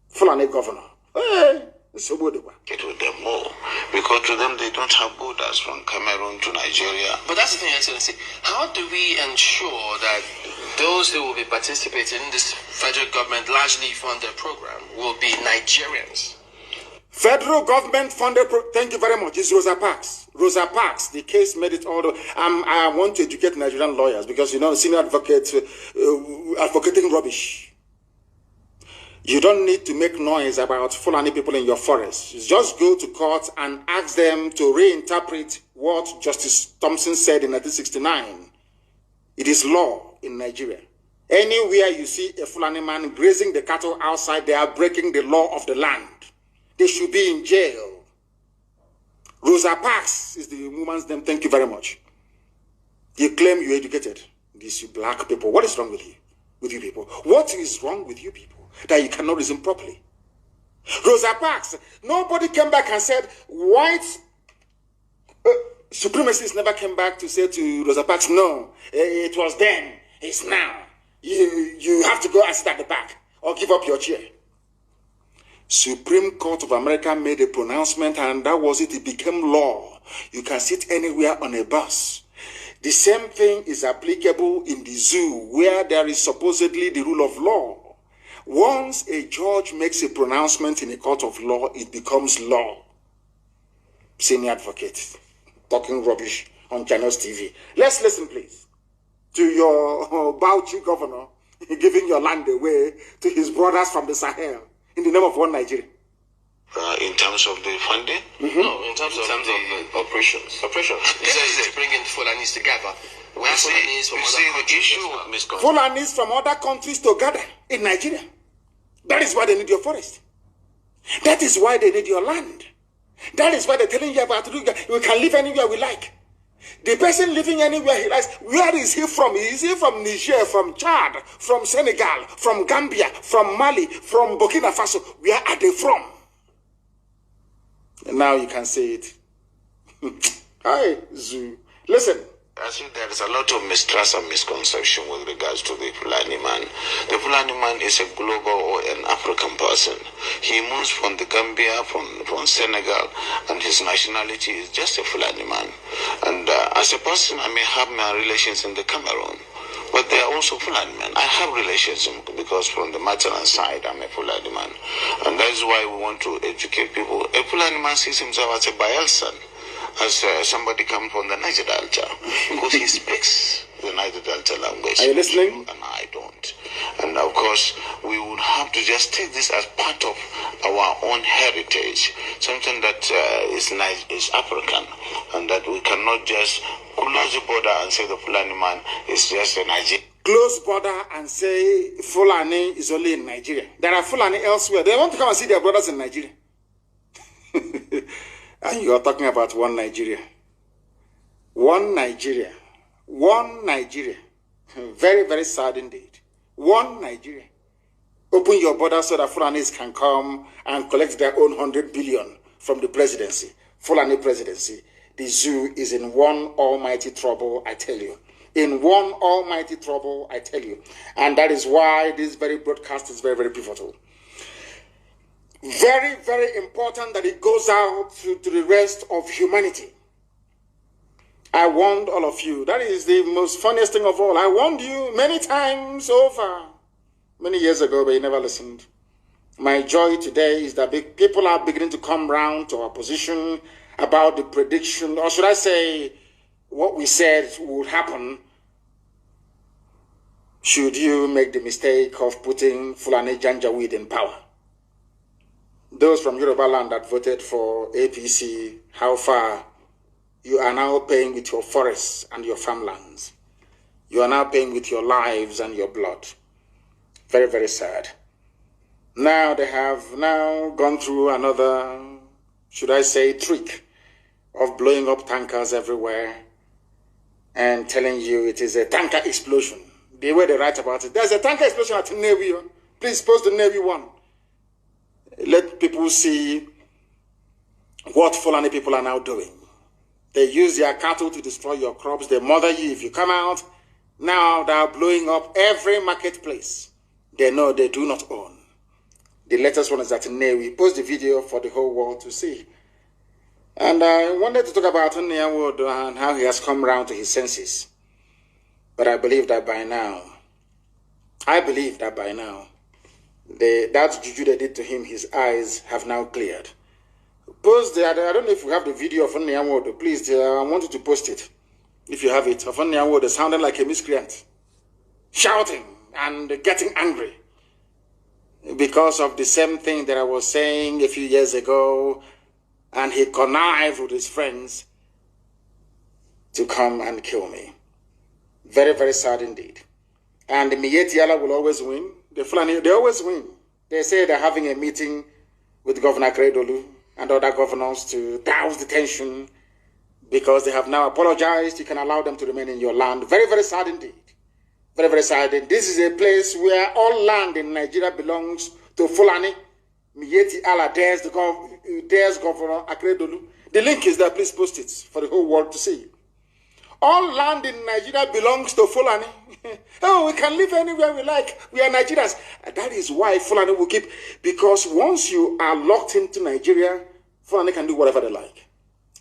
Fulani governor. Hey, so good. Get with them more, because to them they don't have borders from Cameroon to Nigeria. But that's the thing, Excellency. How do we ensure that those who will be participating in this federal government largely funded program will be Nigerians? Federal government funded thank you very much. It's Rosa Parks. Rosa Parks, the case made it all the I want to educate Nigerian lawyers, because you know senior advocates advocating rubbish. You don't need to make noise about Fulani people in your forest. Just go to court and ask them to reinterpret what Justice Thompson said in 1969. It is law in Nigeria. Anywhere you see a Fulani man grazing the cattle outside, they are breaking the law of the land. They should be in jail. Rosa Parks is the woman's name. Thank you very much. You claim you're educated. These black people. What is wrong with you? With you people? What is wrong with you people that you cannot reason properly? Rosa Parks. Nobody came back and said white supremacists never came back to say to Rosa Parks, no, it was then, it's now. You have to go and sit at the back or give up your chair. Supreme Court of America made a pronouncement, and that was it. It became law. You can sit anywhere on a bus. The same thing is applicable in the zoo, where there is supposedly the rule of law. Once a judge makes a pronouncement in a court of law, it becomes law. Senior advocate talking rubbish on Channels TV. Let's listen, please, to your Bauchi governor giving your land away to his brothers from the Sahel in the name of one Nigeria. In terms of the funding? Mm-hmm. No, in terms of the operations. This is to bring in Fulanis together. Fulanis from other countries to gather in Nigeria. That is why they need your forest. That is why they need your land. That is why they're telling you about we can live anywhere we like. The person living anywhere he likes, where is he from? Is he from Niger, from Chad, from Senegal, from Gambia, from Mali, from Burkina Faso? Where are they from? And now you can say it. Hi, Zoo. Listen. I think there is a lot of mistrust and misconception with regards to the Fulani man. The Fulani man is a global or an African person. He moves from the Gambia, from Senegal, and his nationality is just a Fulani man. And as a person, I may have my relations in the Cameroon, but they are also Fulani men. I have relations because from the maternal side, I'm a Fulani man. And that is why we want to educate people. A Fulani man sees himself as a Bayelsan, as somebody come from the Niger Delta, because he speaks the Niger Delta language. Are you listening? And I don't. And of course, we would have to just take this as part of our own heritage, something that is African, and that we cannot just close the border and say the Fulani man is just a Nigerian. Close border and say Fulani is only in Nigeria. There are Fulani elsewhere. They want to come and see their brothers in Nigeria. And you are talking about one Nigeria. One Nigeria. One Nigeria. Very, very sad indeed. One Nigeria. Open your border so that Fulanis can come and collect their own 100 billion from the presidency. Fulani presidency. The zoo is in one almighty trouble, I tell you. In one almighty trouble, I tell you. And that is why this very broadcast is very, very pivotal. Very, very important that it goes out to the rest of humanity. I warned all of you. That is the most funniest thing of all. I warned you many times over. many years ago, but you never listened. My joy today is that people are beginning to come round to our position about the prediction, or should I say, what we said would happen should you make the mistake of putting Fulani Janjaweed in power. Those from Yoruba land that voted for APC, how far you are now paying with your forests and your farmlands. You are now paying with your lives and your blood. Very, very sad. Now they have now gone through another, should I say, trick of blowing up tankers everywhere and telling you it is a tanker explosion. The way they write about it, there's a tanker explosion at the Navy. Please post the Navy one. Let people see what Fulani people are now doing. They use their cattle to destroy your crops. They murder you if you come out. Now they are blowing up every marketplace they know they do not own. The latest one is that we post the video for the whole world to see. And I wanted to talk about Nyawood and how he has come around to his senses. But I believe that by now, that juju they did to him, his eyes have now cleared. Post there, I don't know if you have the video of Nyawood. Please, I want you to post it. If you have it, of Nyawood sounding like a miscreant, shouting and getting angry because of the same thing that I was saying a few years ago, and he connived with his friends to come and kill me. Very, very sad indeed. And the Miyetti Allah will always win. The Fulani, they always win. They say they're having a meeting with Governor Kredolu and other governors to douse the tension because they have now apologized. You can allow them to remain in your land. Very, very sad indeed. Very, very sad. This is a place where all land in Nigeria belongs to Fulani. Miyetti Allah dares Governor Akredolu. The link is there. Please post it for the whole world to see. All land in Nigeria belongs to Fulani. Oh, we can live anywhere we like. We are Nigerians. That is why Fulani will keep. Because once you are locked into Nigeria, Fulani can do whatever they like.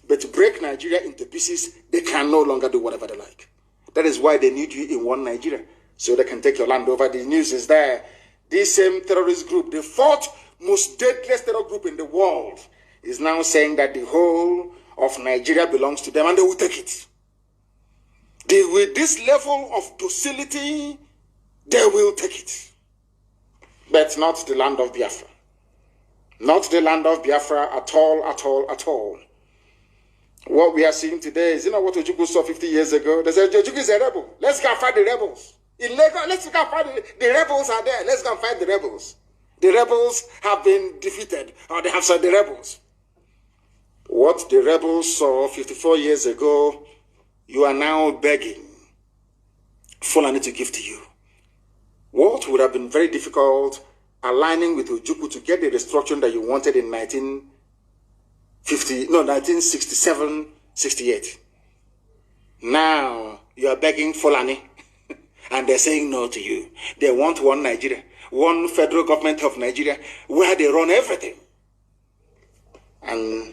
But to break Nigeria into pieces, they can no longer do whatever they like. That is why they need you in one Nigeria, so they can take your land over. The news is there. This same terrorist group, the fourth most deadliest terror group in the world, is now saying that the whole of Nigeria belongs to them and they will take it. With this level of docility, they will take it. But not the land of Biafra. Not the land of Biafra at all, at all, at all. What we are seeing today is, you know what Ojukwu saw 50 years ago? They said, Ojukwu is a rebel. Let's go and fight the rebels. In Lagos, let's go and fight the rebels are there. Let's go and fight the rebels. The rebels have been defeated, or they have said the rebels. What the rebels saw 54 years ago, you are now begging Fulani to give to you. What would have been very difficult, aligning with Ojukwu to get the restructuring that you wanted in 1967, 68. Now you are begging Fulani, and they're saying no to you. They want one Nigeria, one federal government of Nigeria, where they run everything. And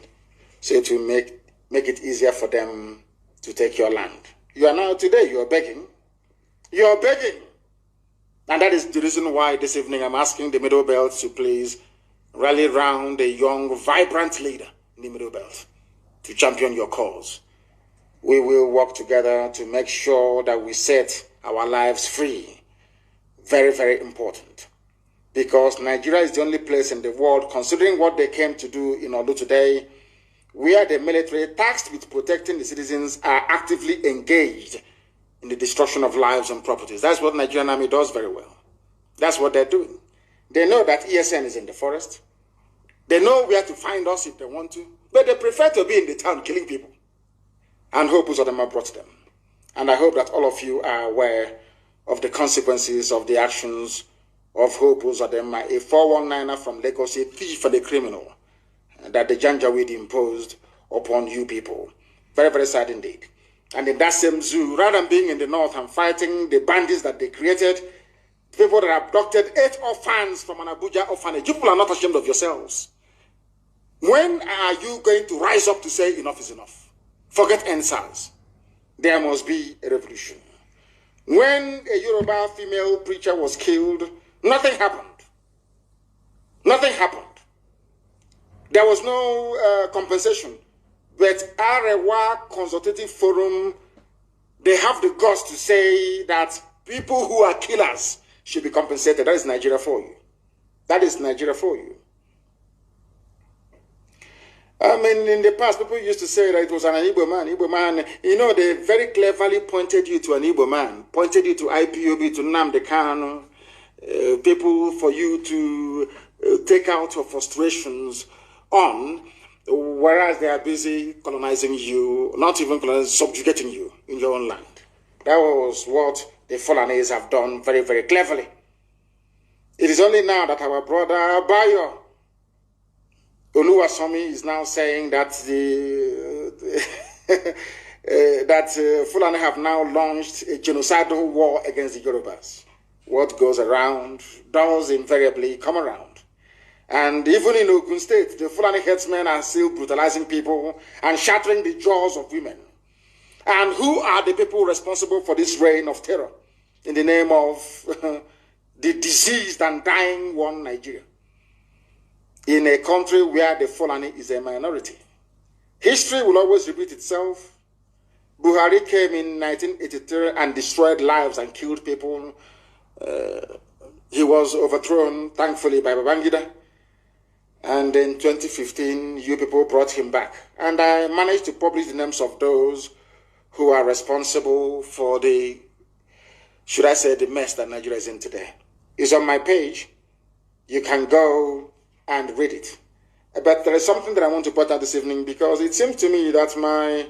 so to make it easier for them to take your land. You are now, today, you are begging. You are begging. And that is the reason why this evening I'm asking the Middle Belt to please rally round a young, vibrant leader in the Middle Belt to champion your cause. We will work together to make sure that we set our lives free. Very, very important. Because Nigeria is the only place in the world, considering what they came to do in Olu today, where the military, tasked with protecting the citizens, are actively engaged in the destruction of lives and properties. That's what Nigerian Army does very well. That's what they're doing. They know that ESN is in the forest. They know where to find us if they want to, but they prefer to be in the town killing people. And hope Uzodema brought them. And I hope that all of you are aware of the consequences of the actions of Hope Uzodema, a 419er from Lagos, a thief and a criminal, that the Janjaweed imposed upon you people. Very, very sad indeed. And in that same zoo, rather than being in the north and fighting the bandits that they created, people that abducted 8 orphans from an Abuja orphanage, you people are not ashamed of yourselves. When are you going to rise up to say enough is enough? Forget NSAS. There must be a revolution. When a Yoruba female preacher was killed Nothing happened. Nothing happened. There was no compensation. But Arewa Consultative Forum, they have the guts to say that people who are killers should be compensated. That is Nigeria for you. That is Nigeria for you. I mean, in the past, people used to say that it was an Igbo man. Igbo man, you know, they very cleverly pointed you to an Igbo man, pointed you to IPOB, to Nnamdi Kanu, people for you to take out your frustrations on, whereas they are busy colonizing you, not even colonizing, subjugating you in your own land. That was what the Fulanis have done very, very cleverly. It is only now that our brother Bayo Oluwasomi is now saying that Fulani have now launched a genocidal war against the Yorubas. What goes around does invariably come around. And even in Ogun State, the Fulani headsmen are still brutalizing people and shattering the jaws of women. And who are the people responsible for this reign of terror in the name of the diseased and dying one Nigeria? In a country where the Fulani is a minority. History will always repeat itself. Buhari came in 1983 and destroyed lives and killed people. He was overthrown, thankfully, by Babangida. And in 2015, you people brought him back. And I managed to publish the names of those who are responsible for the, should I say, the mess that Nigeria is in today. It's on my page. You can go and read it. But there is something that I want to point out this evening, because it seems to me that my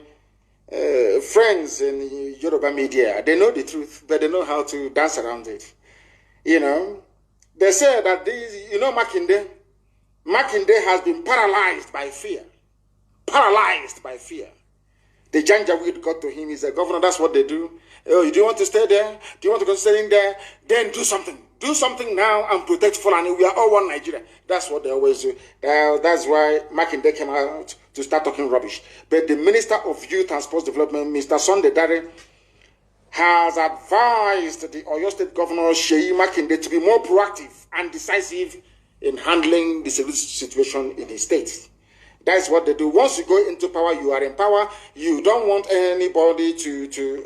friends in Yoruba media, they know the truth, but they know how to dance around it. You know, they say that these, you know, Makinde has been paralyzed by fear. Paralyzed by fear. The Janjaweed got to him. He's a governor. That's what they do. Oh, do you want to stay there? Do you want to go stay in there? Then do something. Do something now and protect Fulani. We are all one Nigeria. That's what they always do. That's why Makinde came out to start talking rubbish. But the Minister of Youth and Sports Development, Mr. Sunday Dare, has advised the Oyo State Governor, Sheyi Makinde, to be more proactive and decisive in handling the situation in the state. That's what they do. Once you go into power, you are in power. You don't want anybody to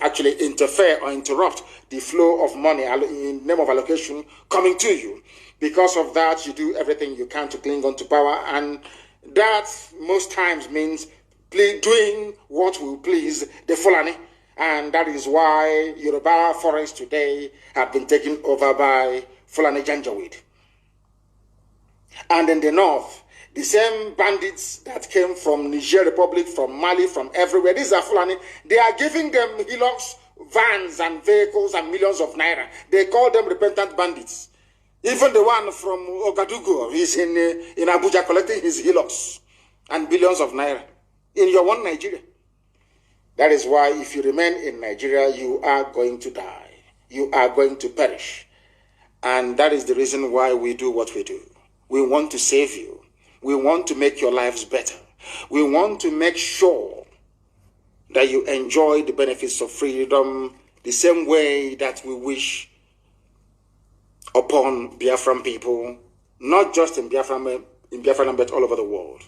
actually interfere or interrupt the flow of money in name of allocation coming to you. Because of that, you do everything you can to cling on to power. And that most times means doing what will please the Fulani. And that is why Yoruba forests today have been taken over by Fulani Janjaweed. And in the north, the same bandits that came from Niger Republic, from Mali, from everywhere, these are Fulani, they are giving them Hilux, vans and vehicles and millions of naira. They call them repentant bandits. Even the one from Ouagadougou, he's in Abuja collecting his Hilux and billions of naira in your one Nigeria. That is why if you remain in Nigeria, you are going to die. You are going to perish. And that is the reason why we do what we do. We want to save you. We want to make your lives better. We want to make sure that you enjoy the benefits of freedom the same way that we wish upon Biafran people, not just in Biafra but all over the world.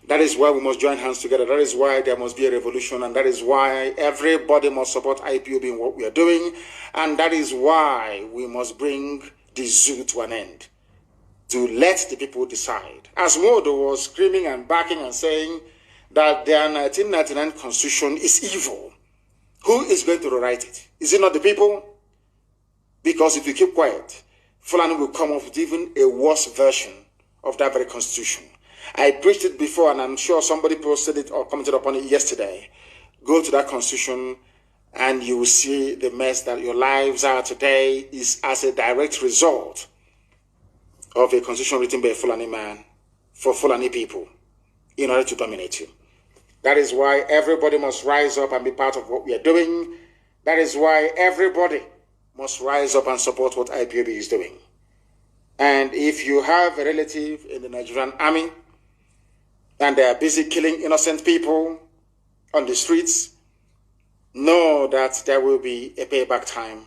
That is why we must join hands together. That is why there must be a revolution, and that is why everybody must support IPOB in what we are doing, and that is why we must bring the zoo to an end, to let the people decide. As Modo was screaming and barking and saying that their 1999 constitution is evil, who is going to rewrite it? Is it not the people? Because if you keep quiet, Fulani will come up with even a worse version of that very constitution. I preached it before, and I'm sure somebody posted it or commented upon it yesterday. Go to that constitution and you will see the mess that your lives are today is as a direct result of a constitution written by a Fulani man for Fulani people in order to dominate you. That is why everybody must rise up and be part of what we are doing. That is why everybody must rise up and support what IPOB is doing. And if you have a relative in the Nigerian army and they are busy killing innocent people on the streets, know that there will be a payback time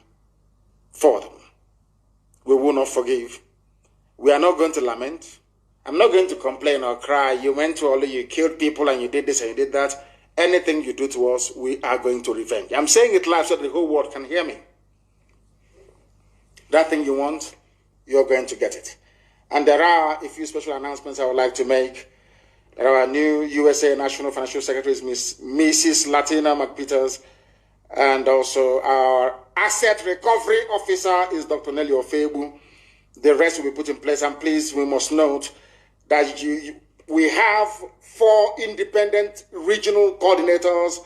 for them. we will not forgive. We are not going to lament. I'm not going to complain or cry. You went to all, you killed people and you did this and you did that. Anything you do to us, we are going to revenge. I'm saying it live so the whole world can hear me. That thing you want, you're going to get it. And there are a few special announcements I would like to make. There are new USA National Financial Secretary, Mrs. Latina McPeters, and also our Asset Recovery Officer is Dr. Nelly Ofebu. The rest will be put in place. And please, we must note that we have 4 independent regional coordinators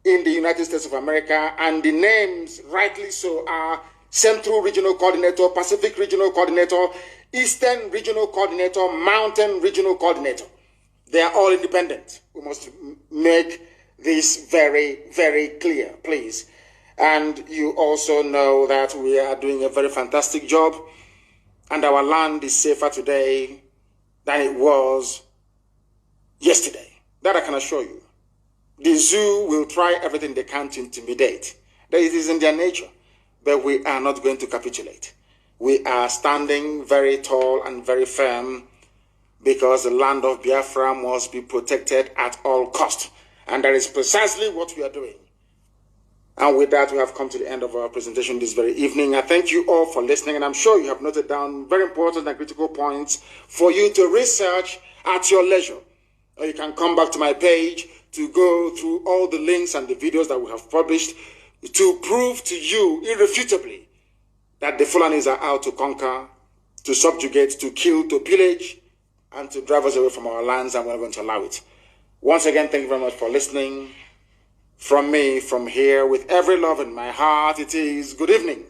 in the United States of America, and the names, rightly so, are Central Regional Coordinator, Pacific Regional Coordinator, Eastern Regional Coordinator, Mountain Regional Coordinator. They are all independent. We must make this very, very clear, please. And you also know that we are doing a very fantastic job, and our land is safer today than it was yesterday. That I can assure you. The zoo will try everything they can to intimidate. That it is in their nature. But we are not going to capitulate. We are standing very tall and very firm because the land of Biafra must be protected at all costs. And that is precisely what we are doing. And with that, we have come to the end of our presentation this very evening. I thank you all for listening, and I'm sure you have noted down very important and critical points for you to research at your leisure. Or you can come back to my page to go through all the links and the videos that we have published to prove to you irrefutably that the Fulanis are out to conquer, to subjugate, to kill, to pillage, and to drive us away from our lands, and we're not going to allow it. Once again, thank you very much for listening. From me, from here, with every love in my heart, it is good evening.